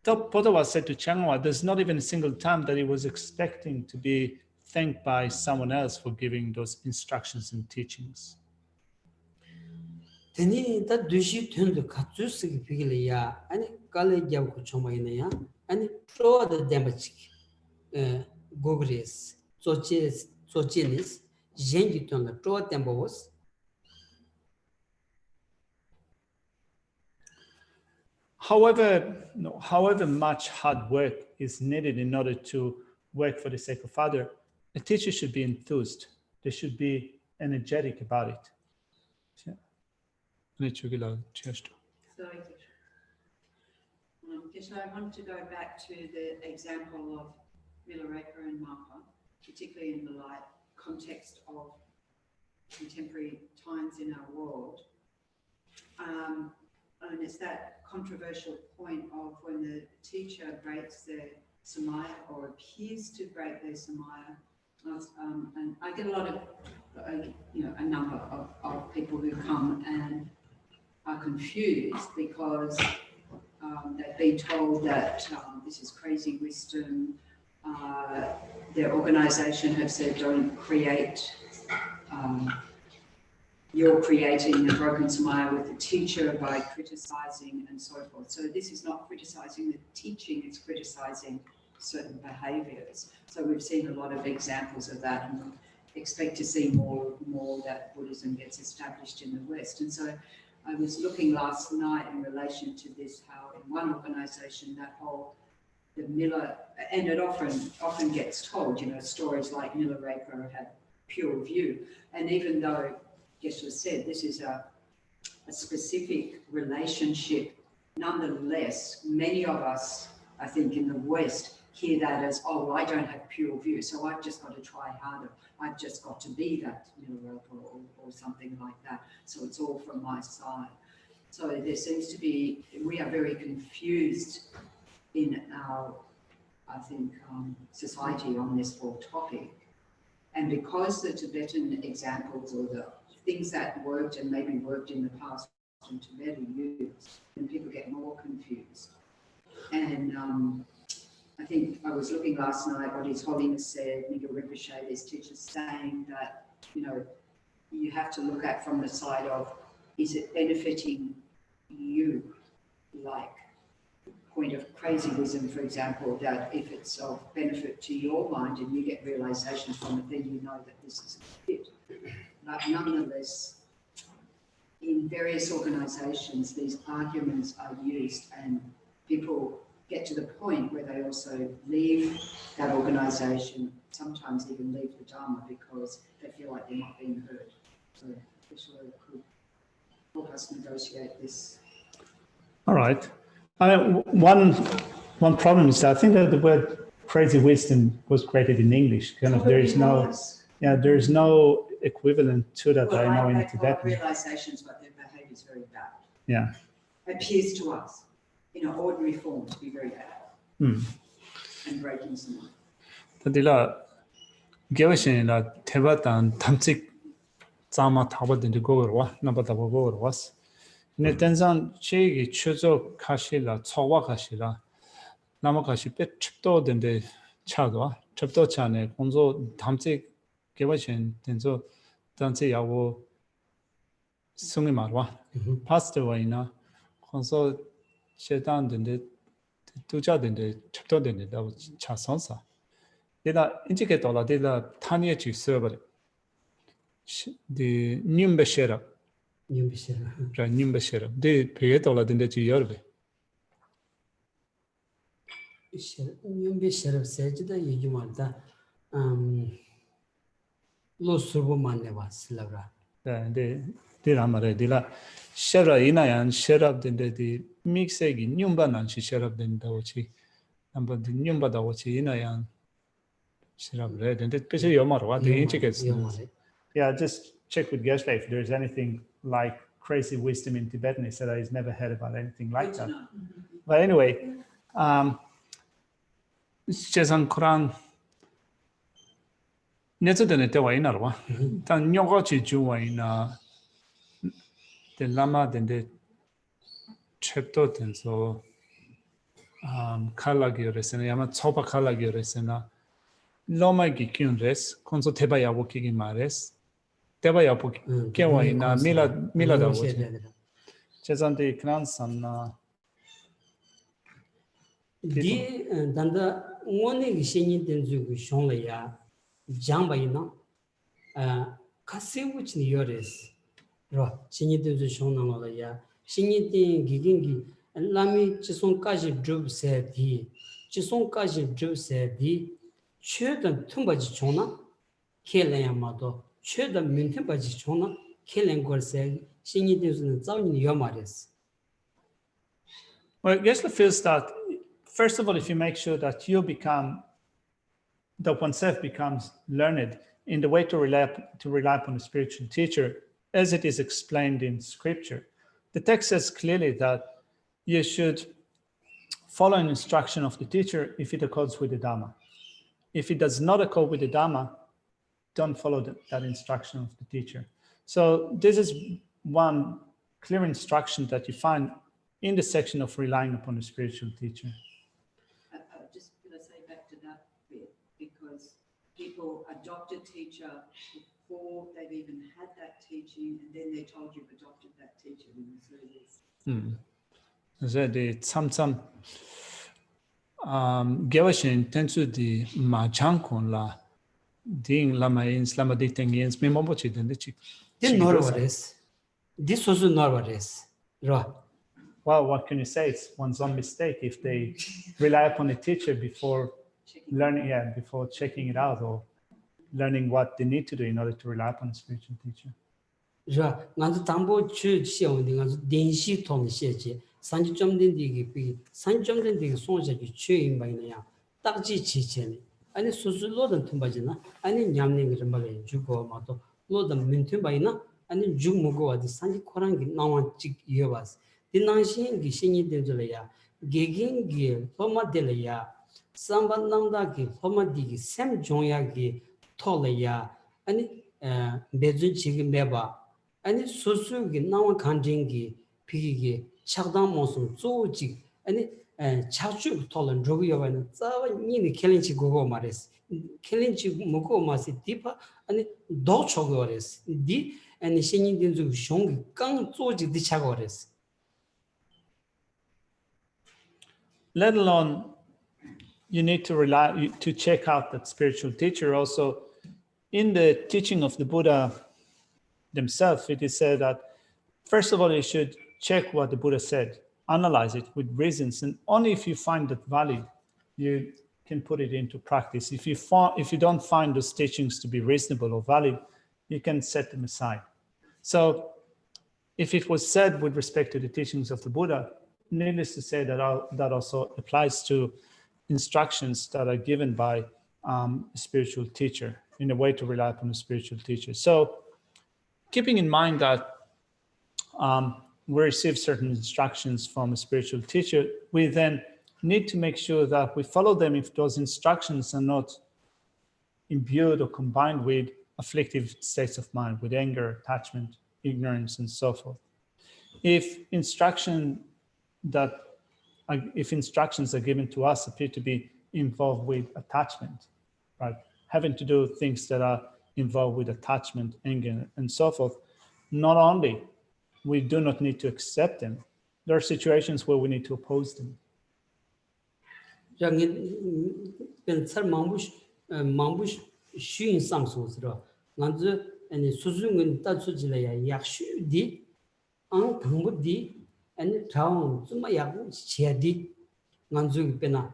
Potowa said to Chengawa, there's not even a single time that he was expecting to be thanked by someone else for giving those instructions and teachings. Teni da dushi tundu katsu sigi pigili ya, ani kale gyab choma ina ya, ani troa da dembachik, gogres, zochinis, jengi tunga troa dembos. However much hard work is needed in order to work for the sake of others, a teacher should be enthused. They should be energetic about it. So, Geshe, I want to go back to the example of Milarepa and Mapa, particularly in the light context of contemporary times in our world. And it's that controversial point of when the teacher breaks their samaya or appears to break their samaya. And I get a lot of, a number of people who come and are confused because they've been told that this is crazy wisdom. Their organisation have said don't create, you're creating a broken samaya with the teacher by criticising and so forth. So this is not criticising the teaching, it's criticising certain behaviours. So we've seen a lot of examples of that and expect to see more that Buddhism gets established in the West. And so I was looking last night in relation to this, how in one organisation that whole, the Miller, and it often gets told, stories like Milarepa had pure view. And even though Geshe said this is a specific relationship, nonetheless, many of us, I think in the West, hear that as, oh, well, I don't have pure view, so I've just got to try harder. I've just got to be that Milarepa or something like that. So it's all from my side. So there seems to be, we are very confused in our, I think, society on this whole topic. And because the Tibetan examples or the things that worked and maybe worked in the past in Tibet are used, and people get more confused. And I think I was looking last night what His Holiness said, Niga Rinpoche, these teachers saying that, you have to look at from the side of, is it benefiting you? Like, point of crazy wisdom, for example, that if it's of benefit to your mind and you get realization from it, then you know that this is a fit. But nonetheless, in various organisations, these arguments are used and people get to the point where they also leave that organisation, sometimes even leave the Dharma because they feel like they're not being heard. So Geshe could help us negotiate this. All right. One problem is that I think that the word crazy wisdom was created in English. There is no equivalent to that I know in Tibetan. Realizations, but their behaviour is very bad. Yeah. Appears to us in an ordinary form to be very bad. And breaking someone. Tadila Geshe Tebatan Tamsik Zama Tabadin to go number the go was. Netanzan Chigi Chuzo Kashila, Tsawa Kashila, Namakashi Pet Chipto than the Chadwa, Chipto Chane, Onzo Tamsik Gewashin, Tenzo Danse Yawo Sungimarwa, passed away now. Conso Shetan than the Tuja than the Chipto than that was Chasonsa. Did I indicate all did the Tanya Chief server the Numbeshera. Numbeshera. They pay it all in the Yorbe. Numbeshera said that you want that Losurwoman was Lavra. They Ramare de la Shera Inayan, Sherab than the Mixegi, Numban and she Sherab than Dawachi, and but the Numba Dawachi Inayan Sherab red and the Pisi Yomar, what the indicates. Yeah, just check with Geshe if there's anything like crazy wisdom in Tibetan. He said he's never heard about anything like that. But anyway, Chezan Quran Netsudan Tewainarwa. Tan Yogochi Juwaina the Lama then the Cheptot and so Kalagi Resena Yama Topa Kalagi Resena Loma Gikyun Res, Conso Tebaya Woki Mares. 대바야 보기 개와이나 밀라다 오지 오지. 제잔데 그란산나 디 단다 원의 신이 된 주고 쇼라야 장바이나 카세우치 요레스 로 신이 된 주 쇼나라야 신이 된 기긴기 라미 지송까지 줍세디 지송까지 줍세디 최단 tum바지 좋나 켈레야마도 최단 민템바지 좋나 켈렌 걸세 신이 된 주는 자운이 요 말이스. Well, Geshe feels that, first of all, if you make sure that that oneself becomes learned in the way to rely upon a spiritual teacher, as it is explained in scripture, the text says clearly that you should follow an instruction of the teacher if it accords with the Dhamma. If it does not accord with the Dhamma, don't follow that instruction of the teacher. So this is one clear instruction that you find in the section of relying upon a spiritual teacher. Just going to say back to that bit, because people adopt a teacher before they've even had that teaching, and then they're told you've adopted that teacher in the service. 그래서 참참 개와신 텐수디 마창콘라 딩 라마인스 라마디탱인스 메모보치 된대치. Din norvares. This was norvares. Ro. Well, what can you say? It's one's own mistake if they rely upon a teacher before learning, before checking it out or learning what they need to do in order to rely upon a spiritual teacher. 저 나도 담보 주 시험인데 가서電子 통 시지 산점 된 디기 비 산점 된 디기 송자기 주인 바이냐 딱지 지체네 아니 수술로든 tum바지나 아니 냠는 게 말해 주고 마도 로든 민트 바이나 아니 주 먹고 와디 산지 코랑기 나와 찍 이어봤어 디난신 기신이 되절이야 게긴기 포마델이야 삼반낭다기 포마디기 샘 종야기 톨이야 아니 배준 지금 매봐 아니 소수기 나와 간징기 비기기 착당 모습 조직 아니 차주 톨은 저기여는 자와 니니 켈린치 고고 말했어 켈린치 먹고 마시 디파 아니 도초고 그랬어 디 아니 신이 된주 숑기 깡 조직 디차고 그랬어. Let alone, you need to check out that spiritual teacher. Also, in the teaching of the Buddha themselves, it is said that, first of all, you should check what the Buddha said, analyze it with reasons, and only if you find it valid, you can put it into practice. If you don't find those teachings to be reasonable or valid, you can set them aside. So, if it was said with respect to the teachings of the Buddha, needless to say that also applies to instructions that are given by a spiritual teacher in a way to rely upon a spiritual teacher. So keeping in mind that we receive certain instructions from a spiritual teacher, we then need to make sure that we follow them if those instructions are not imbued or combined with afflictive states of mind, with anger, attachment, ignorance, and so forth. If instructions are given to us appear to be involved with attachment, right? Having to do things that are involved with attachment, anger, and so forth, not only we do not need to accept them, there are situations where we need to oppose them. and town zuma yagu chedi nganzu pena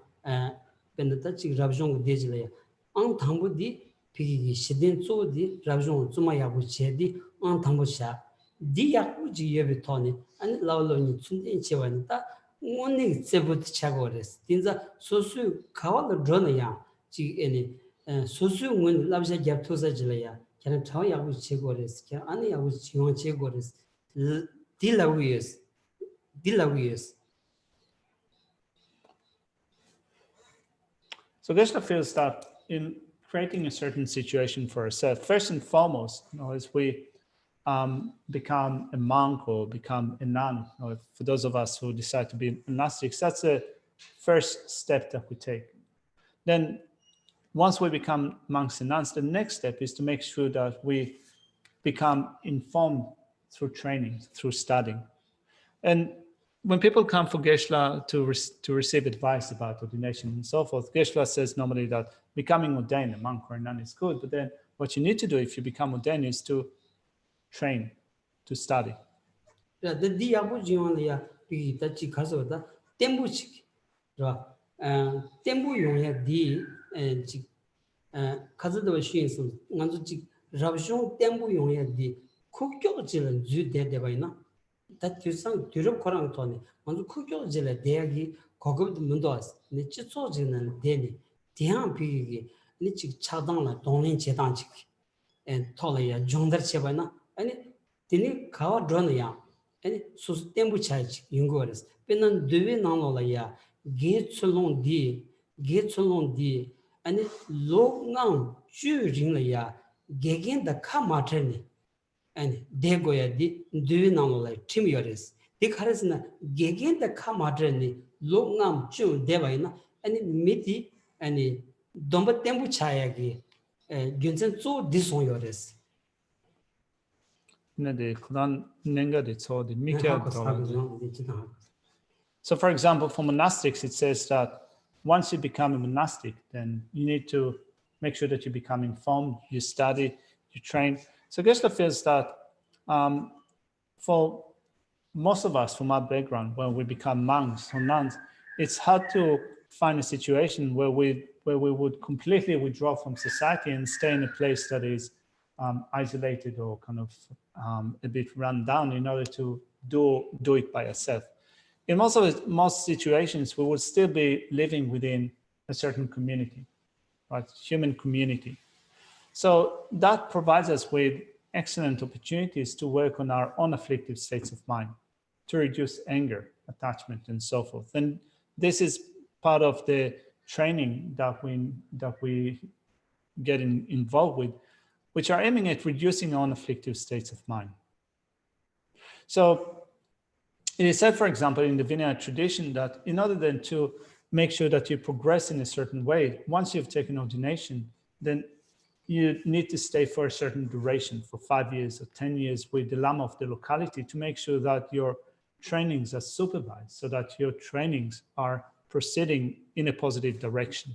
pena ta chi rabjong dejle an thambu di pigi shiden zo di rabjong zuma yagu chedi an thambu sha di yagu ji yebe tone an lawlo ni chunde chewan ta ngone tsebut chagores dinza sosu kawal drone ya ji ene sosu ngun labja gyap thosa jile ya kana taw yagu chegores kya an yagu chion chegores dilawis. So Geshe feels that in creating a certain situation for ourselves, first and foremost, as we become a monk or become a nun, or for those of us who decide to be monastics, that's the first step that we take. Then once we become monks and nuns, the next step is to make sure that we become informed through training, through studying. And when people come for Geshe to receive advice about ordination and so forth, Geshe says normally that becoming ordained, a monk or a nun, is good, but then what you need to do if you become ordained is to train, to study. The abu jiwanlia pi ta chi khaso da tembu chi ra tembu yong ya di chi khaso da shin su nganzu chi rabshong tembu yong ya di khukyo jil ju de bai na ta tyusang tyurup korang to ne nganzu khukyo jil de gi gogob mundo as ne chi so jin de ni diang pi gi ni chi chadang la donglin che dang chi en tola ya jongdar che bai na ani tini kawa drone ya and sus tempo charge yungores penan deve nanola ya get solong di and lo ngang ju ring la ya gegen da kamatreni and dego ya di deve nanola timyores dikhares na gegen da kamatreni lo ngam ju devaina and miti and domba tempo chaya gi gyunsen zo disonyores. So for example, for monastics, it says that once you become a monastic, then you need to make sure that you become informed, you study, you train. So Geshe feels that for most of us from our background, when we become monks or nuns, it's hard to find a situation where we would completely withdraw from society and stay in a place that is isolated or kind of a bit run down in order to do it by yourself. In most situations, we would still be living within a certain community, right? Human community. So that provides us with excellent opportunities to work on our own afflictive states of mind, to reduce anger, attachment, and so forth. And this is part of the training that we get involved with, which are aiming at reducing our own afflictive states of mind. So it is said, for example, in the Vinaya tradition that in order then to make sure that you progress in a certain way, once you've taken ordination, then you need to stay for a certain duration, for 5 years or 10 years with the Lama of the locality to make sure that your trainings are supervised, so that your trainings are proceeding in a positive direction.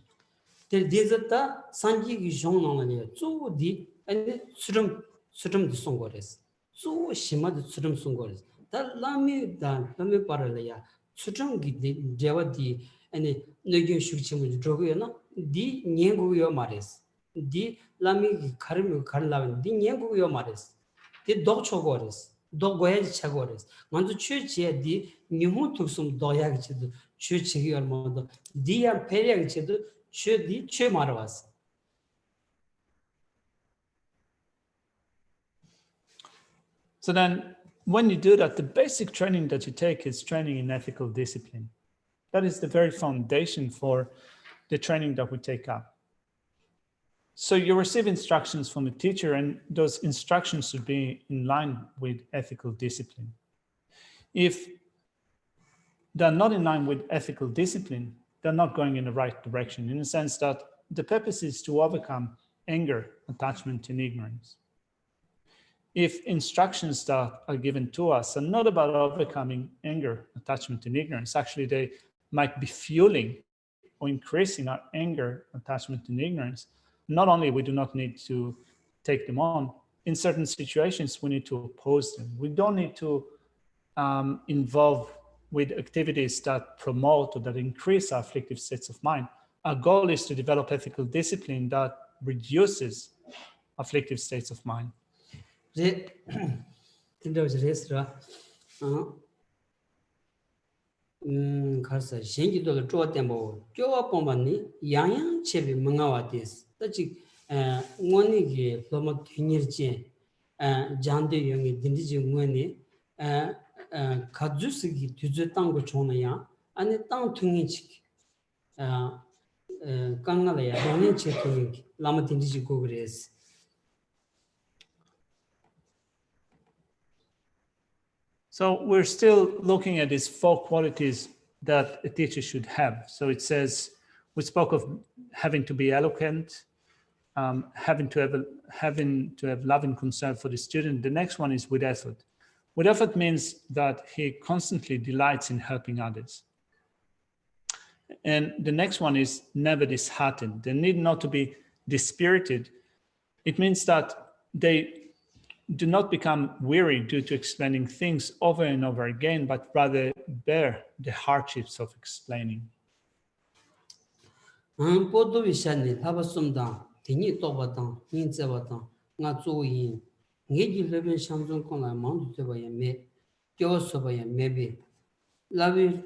Tsultrim di songores. Tsu shima di tsultrim songores. Da lami paralaya. Tsultrim gi dewa di nagyo shukchimu drogo yo na di nyengu yo mares. Di lami gi karim karlawen di nyengu yo mares. Di dog chogores. Dog goyaji chagores. Manzu chu chiya di nimu tuksum doyagi chidu chu chigi yor modo. Di ya periyagi chidu chu di chu marwas. So then when you do that, the basic training that you take is training in ethical discipline. That is the very foundation for the training that we take up. So you receive instructions from the teacher, and those instructions should be in line with ethical discipline. If they're not in line with ethical discipline, they're not going in the right direction, in the sense that the purpose is to overcome anger, attachment, and ignorance. If instructions that are given to us are not about overcoming anger, attachment, and ignorance, actually they might be fueling or increasing our anger, attachment, and ignorance, not only we do not need to take them on, in certain situations we need to oppose them. We don't need to involve with activities that promote or that increase our afflictive states of mind. Our goal is to develop ethical discipline that reduces afflictive states of mind. Kasa shengi dola zhuwa tenpo gyowa pomba ni yang chebi mungawa des tachi ngoni ki loma tunir jen jande yongi dindi ji ngoni kadzu sigi tuzu tango chona yang ane tang tungi chiki kanga la ya doni che tungi lama dindi ji gogres. So we're still looking at these 4 qualities that a teacher should have. So it says, we spoke of having to be eloquent, having to have loving concern for the student. The next one is with effort. With effort means that he constantly delights in helping others. And the next one is never disheartened. They need not to be dispirited. It means that they do not become weary due to explaining things over and over again, but rather bear the hardships of explaining. 보도 위산이 타바숨다 등이 또바다 인제바다 nga 조인 ngeji leben shamjong kona mandu tebaya me kyosobaya mebe labi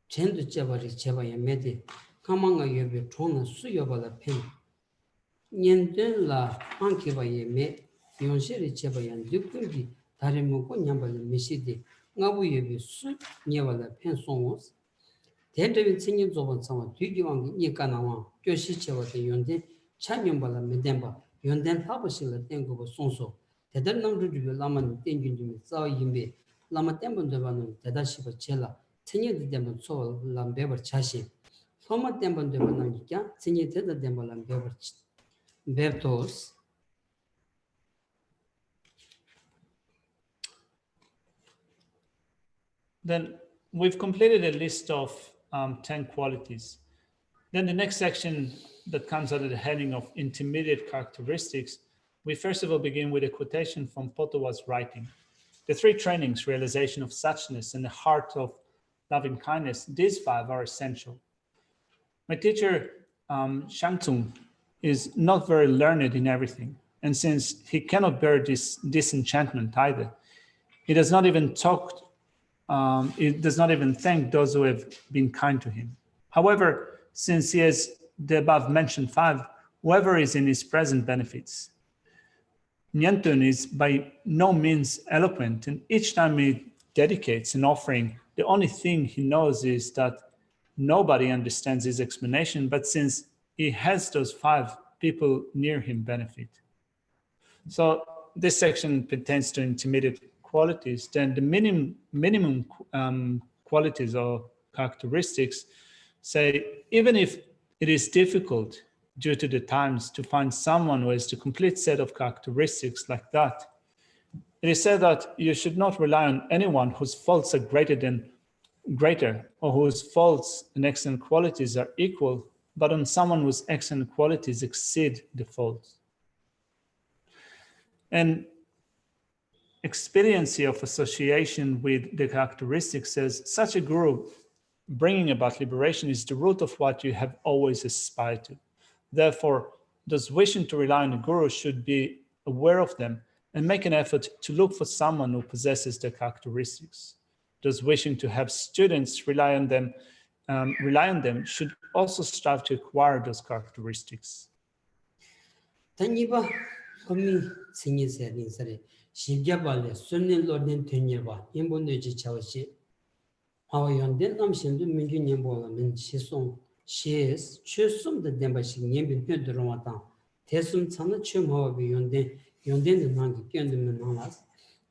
chendu chebari chebaya mede kamanga yebe chona suyobala pen nyenden la ankebaya me yonsheri chebaya dukungi 다리먹고 냠발을 미시디 ngabu yebe su nyewala pen songos 대대비 생긴 조번 상황 뒤기왕이 이까나와 교시체와의 연대 참여발라 메덴바 연대 타버실을 땡고 송소 대단 남주주 라만 땡긴지 싸이임베 라마 땡번데바는 대다시버 첼라 생년이 되면 소 람베버 자신 소마 땡번데바는 이까 생년 대다 땡벌람 베버 베토스 Then we've completed a list of 10 qualities. Then the next section that comes under the heading of intermediate characteristics, we first of all begin with a quotation from Potowa's writing. The three trainings, realization of suchness and the heart of loving kindness, these five are essential. My teacher, Shangtsung, is not very learned in everything. And since he cannot bear this disenchantment either, he does not even thank those who have been kind to him. However, since he has the above mentioned five, whoever is in his present benefits. Nyantun is by no means eloquent, and each time he dedicates an offering, the only thing he knows is that nobody understands his explanation, but since he has those five, people near him benefit. So this section pertains to intermediate qualities. Then the minimum qualities or characteristics say, even if it is difficult due to the times to find someone who has the complete set of characteristics like that, it is said that you should not rely on anyone whose faults are greater or whose faults and excellent qualities are equal, but on someone whose excellent qualities exceed the faults. And expediency of association with the characteristics says, such a guru bringing about liberation is the root of what you have always aspired to. Therefore, those wishing to rely on the guru should be aware of them and make an effort to look for someone who possesses their characteristics. Those wishing to have students rely on them should also strive to acquire those characteristics. 시계발레 순일로는 되냐봐 인본의지 차오시 하와연된 남신도 민주년보라면 시송 시에스 최숨도 된바식 년빈 들어왔다 대숨 차는 처음하고 연대는 한게 견드면 나와서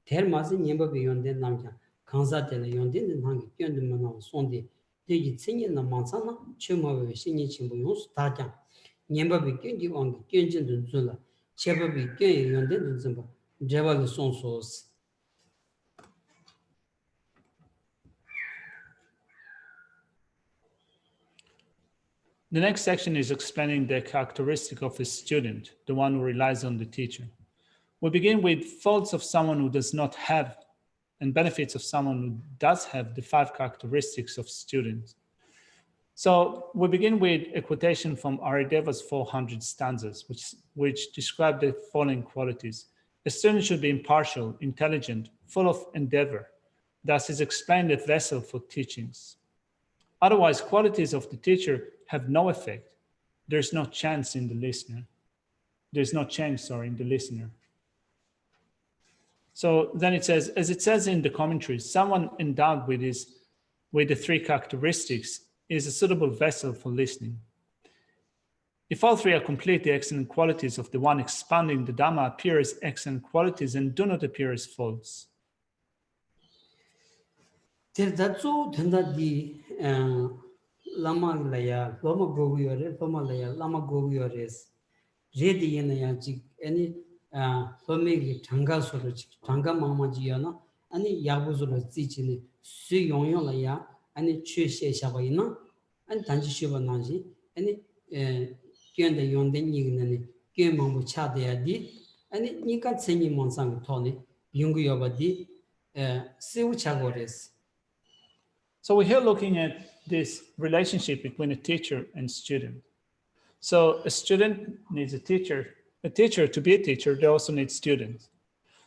대마스 년법이 연대 남자 강사들의 연대는 한게 견드면 나와 손디 되게 생년나 만사나 처음하고 신이 친구 용수 다장 년법이 견지 왕게 견진도 줄라 제법이 견 연대는 좀 The next section is explaining the characteristic of a student, the one who relies on the teacher. We begin with faults of someone who does not have and benefits of someone who does have the five characteristics of students. So we begin with a quotation from Arideva's 400 stanzas, which describe the following qualities. A student should be impartial, intelligent, full of endeavor. Thus is explained a vessel for teachings. Otherwise, qualities of the teacher have no effect. There's no chance in the listener. There's no change, in the listener. So then it says, as it says in the commentaries, someone endowed with the three characteristics is a suitable vessel for listening. If all three are complete, the excellent qualities of the one expounding the Dhamma appear as excellent qualities and do not appear as faults. Lama Lama Gogiores, ready in the any family Tanga sort of Tanga Mama Giana, any Yabuzolo teaching Su Yong ya, any Chushe Shabaina, and Tanjishiva Naji, any Genda Yonden Yin, Game Chadea di, and you can sing him on some Tony, Yungu Yobadi, Siu Chagores. So we're here looking at this relationship between a teacher and student. So a student needs a teacher to be a teacher, they also need students.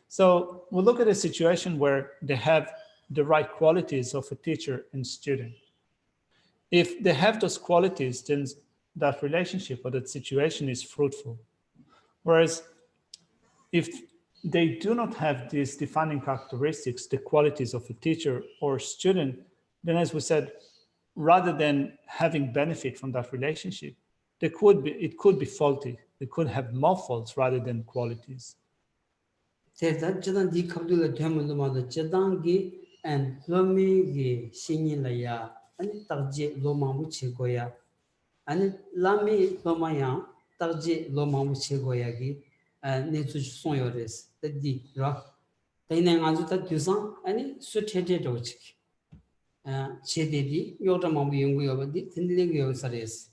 So we'll look at a situation where they have the right qualities of a teacher and student. If they have those qualities, then that relationship or that situation is fruitful. Whereas if they do not have these defining characteristics, the qualities of a teacher or student, then as we said, rather than having benefit from that relationship, it could be faulty. They could have more faults rather than qualities. That Jadan di Kabdula Tamulama, Jadangi and Lomi Shinilaya, and Tarji Loma Muchigoya, and Lami Lomaya, Tarji Loma Muchigoyagi, and Netu Soyores, the D rock. They name Azuta Dusan, and Sutate Dochik. Chedidi, Yotamamu Yungu, Tindlingio Sares.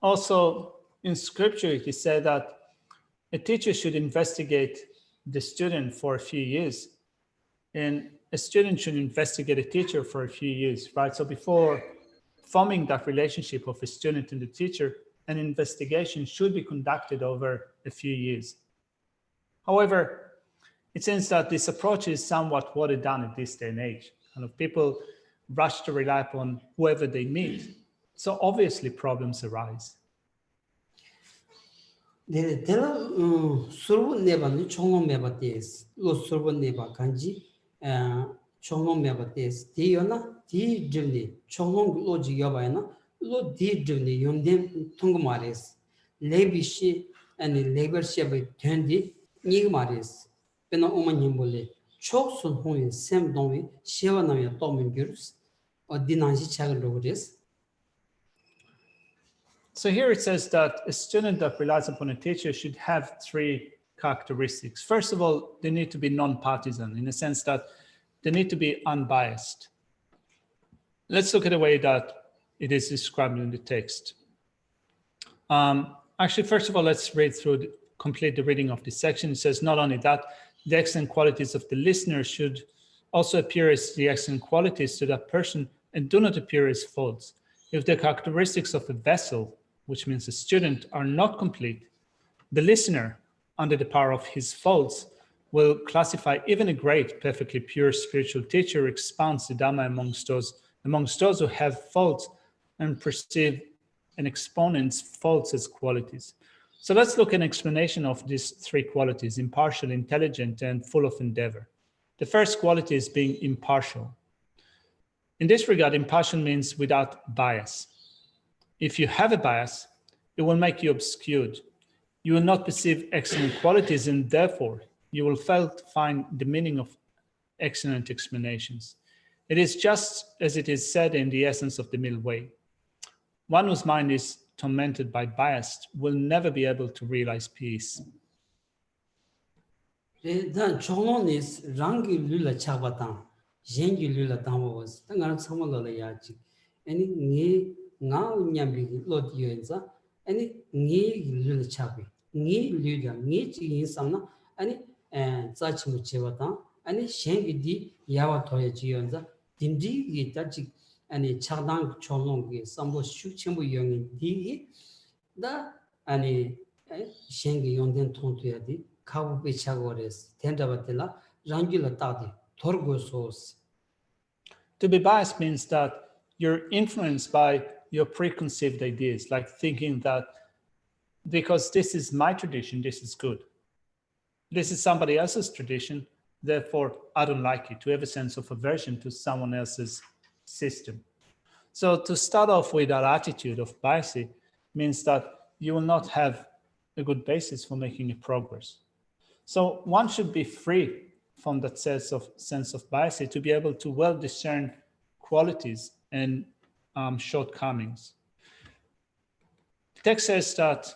Also, in scripture, it said that a teacher should investigate the student for a few years, and a student should investigate a teacher for a few years, right? So before forming that relationship of a student and the teacher, an investigation should be conducted over a few years. However, it seems that this approach is somewhat watered down at this day and age. Kind of people rush to rely upon whoever they meet. So obviously problems arise. There are Survon never Chongo Mebates, Lo Survon never Kanji, Chongo Mebates, Diona, Di Jimny, Chongo Logi Yabana, Lo Di Jimny, Yondem Tungumares, Lebishi and Labor Shabby Tendi, Nigmares, Pena Omanimbole, Chokson Hoi, Sam Domi, Shevanaya Tomin Gurs, or Dinanji Chagaloris. So here it says that a student that relies upon a teacher should have three characteristics. First of all, they need to be non-partisan in the sense that they need to be unbiased. Let's look at the way that it is described in the text. Actually, first of all, let's read through, complete the reading of this section. It says, not only that, the excellent qualities of the listener should also appear as the excellent qualities to that person and do not appear as faults. If the characteristics of a vessel, which means a student, are not complete, the listener, under the power of his faults, will classify even a great, perfectly pure spiritual teacher expounds the Dhamma amongst those who have faults and perceive an exponent's faults as qualities. So let's look at an explanation of these three qualities: impartial, intelligent, and full of endeavor. The first quality is being impartial. In this regard, impartial means without bias. If you have a bias, it will make you obscured. You will not perceive excellent qualities, and therefore you will fail to find the meaning of excellent explanations. It is just as it is said in the essence of the middle way. One whose mind is tormented by bias will never be able to realize peace. Then Cholonis Rangi Lula Chabatan, Jengi Lula Damos, Tangan Samala Yachi, any Ni now Nyambi Lord Yuenza, any Ni Lula Chabi, Ni Luga, Ni Chin Sana, any Zachimuchevatan, any Shengi di Yawatoya Gionza, Dindi Tachi, any Chadang Cholongi, Sambo Shuchemu Young Di, the any Shengi Yonden Tontuadi. To be biased means that you're influenced by your preconceived ideas, like thinking that because this is my tradition, this is good. This is somebody else's tradition, therefore I don't like it, to have a sense of aversion to someone else's system. So to start off with that attitude of bias means that you will not have a good basis for making a progress. So one should be free from that sense of bias to be able to well discern qualities and shortcomings. The text says that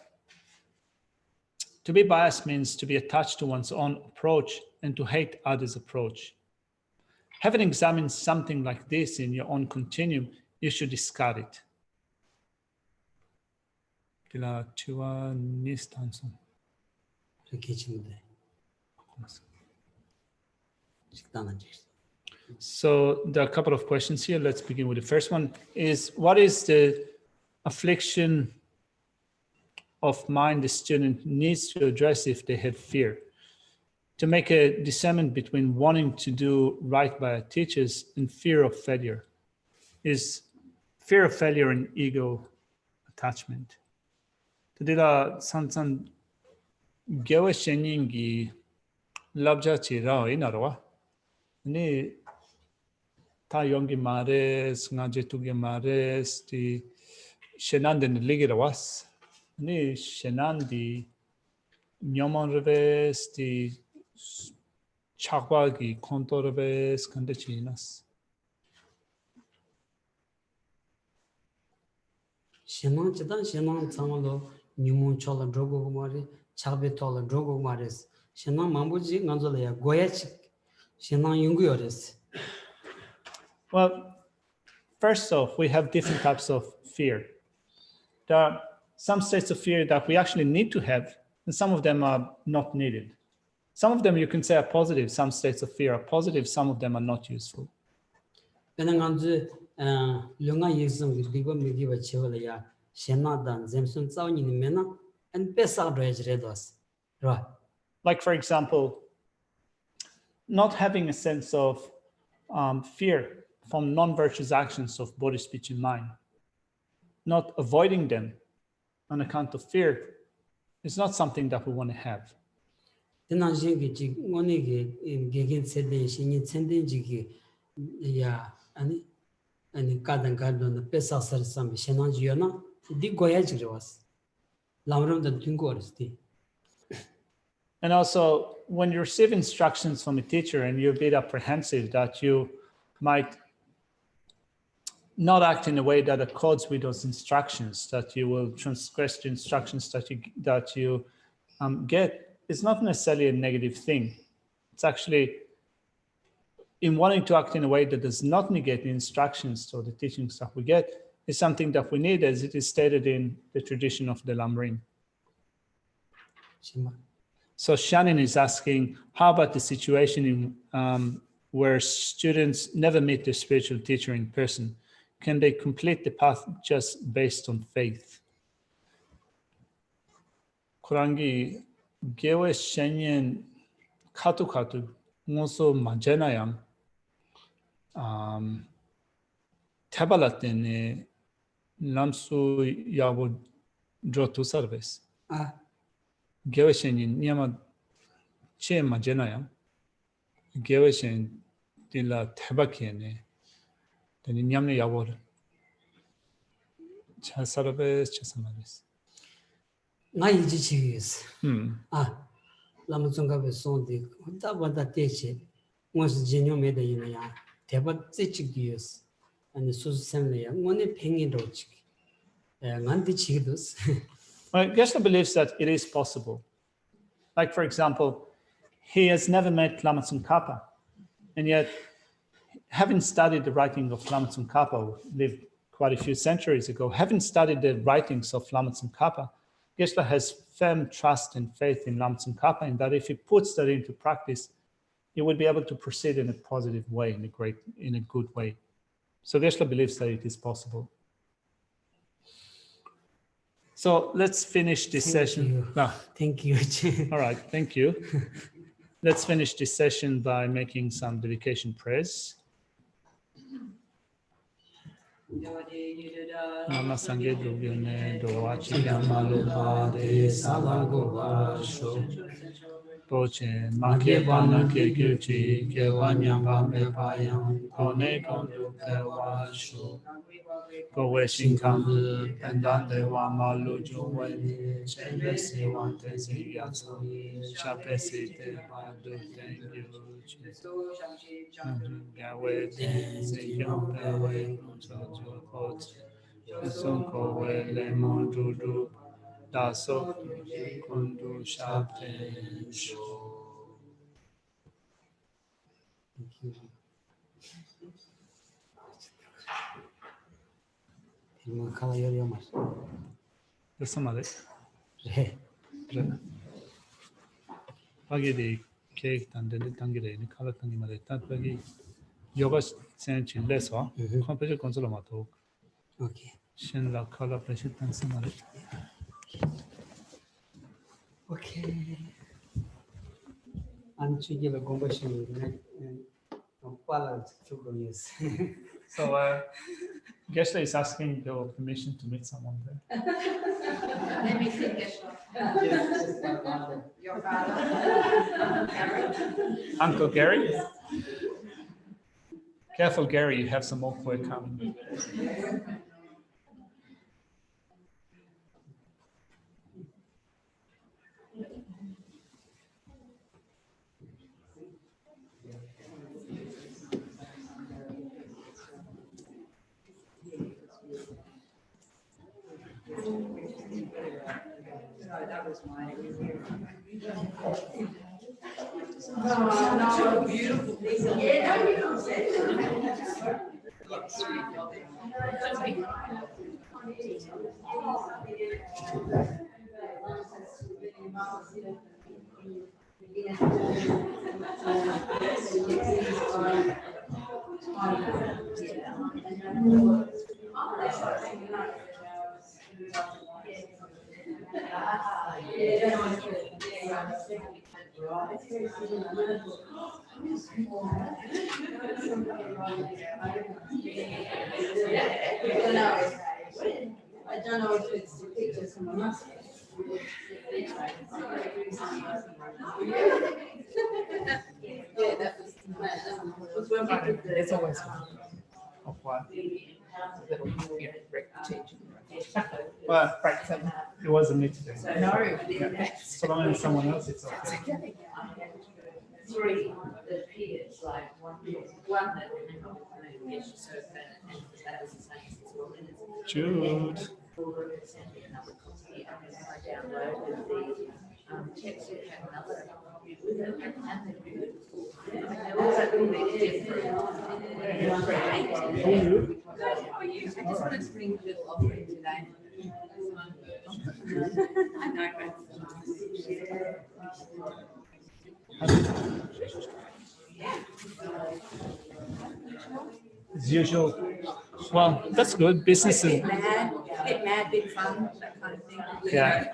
To be biased means to be attached to one's own approach and to hate others' approach. Having examined something like this in your own continuum, you should discard it. So there are a couple of questions here. Let's begin with the first one. What is the affliction of mind the student needs to address if they have fear? To make a discernment between wanting to do right by our teachers and fear of failure. Is fear of failure and ego attachment? Tadila sansan gyawa sheningi labja chira inarwa. Ni ta yongi mares, ngaje tuge mares, di shenanden ligirawas. Ni shenandi nyoman reves, di chakbagi kontorves kandechinas. Shenang chidan shenang tsamalo nyumun chola drogo gumari chakbe tola drogo gumares. Shenang mambuji nganzola ya goya chik shenang yungu yores. Well, first off, we have different types of fear. There are some states of fear that we actually need to have, and some of them are not needed. Some of them you can say are positive. Some states of fear are positive. Some of them are not useful. Benanganzu lunga yexum digo midiwa chevala ya shenadan zemsun tsawni mena and pesa redos. Right. Like, for example, not having a sense of fear from non-virtuous actions of body, speech, and mind. Not avoiding them on account of fear is not something that we want to have. And kadan kadon pesa sarsam shenanjiona di goyajwas. Lamrim the dingorsti. And also, when you receive instructions from a teacher and you're a bit apprehensive that you might not act in a way that accords with those instructions, that you will transgress the instructions that you get, it's not necessarily a negative thing. It's actually in wanting to act in a way that does not negate the instructions or the teachings that we get is something that we need, as it is stated in the tradition of the Lamrim. So Shannon is asking, how about the situation where students never meet their spiritual teacher in person? Can they complete the path just based on faith? Kurangi gewe shenyen katu ngoso manjenayam tabalatene lamsu yabo drotu service. Gewe shenyen niyama che manjenayam gewe shen dila tabakene. Then in Yamni Yawor Chasarabes Chasamaris. Naijis. Lamazunga Sondi, Tabata Teche, was Genio made in a Tabat Tichigis, and the Susan, one penny roach. Mandichidus. Well, Geshe believes that it is possible. Like, for example, he has never met Lama Tsongkhapa, and yet, having studied the writing of Lama Tsongkhapa, who lived quite a few centuries ago, having studied the writings of Lama Tsongkhapa, Geshe has firm trust and faith in Lama Tsongkhapa, and that if he puts that into practice, he will be able to proceed in a positive way, in a good way. So Geshe believes that it is possible. So let's finish this session. Thank you. All right, thank you. Let's finish this session by making some dedication prayers. Nama Sangye Dugyone Doachi Yamalupa De Salago Vasho Poche Makye Bana Kyuchi Kyawanyamba Mepayam Kone Kondu Pewasho Kowe Shinkandu Pendante Wamalu Juweni Chenvesi Wante Siyaso Chapesi Te Padu Thank you Gawe Ziyom Pewe Kuncho Jokot Son Kowe Lemon Dudu daso kundu shaten sho. Thank you. 이거 가라 열려 맛. That's some of it. 네. Pagi de cake tande de tangire ni kala tangi mare tat pagi yoga sen chille so competition console ma to 오케이. shin la kala pressure tan samare. 오케이. 안 죽이려 공부시는 그냥 빨라 죽어야지. So Geshe is asking your permission to meet someone there. Let me think, Geshe. Your father, Gary. Uncle Gary? Careful, Gary, you have some more work coming. So that was my. No, beautiful. Yeah, no, you don't say I don't know if it's the picture someone else. Yeah, that was when we did the. There's always one Of what? that'll, break the tension. Well, Break them. it wasn't me today. No. So long as someone else, it's okay. Okay. Three that appears like one that came up with the Geshe sofa and that was the same as well. And it's Jude. another copy and I downloaded the text that had another with it and they're beautiful. I mean, they're all a little bit different. I just wanted to bring a little offering today. I know, As usual. Well, that's good. Business is, Bit mad, bit fun, that kind of thing. yeah.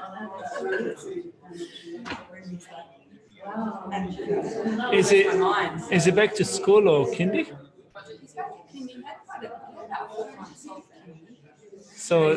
And Is it, mine. is it back to school or kindy? Can you have quite a, about 4 months off? So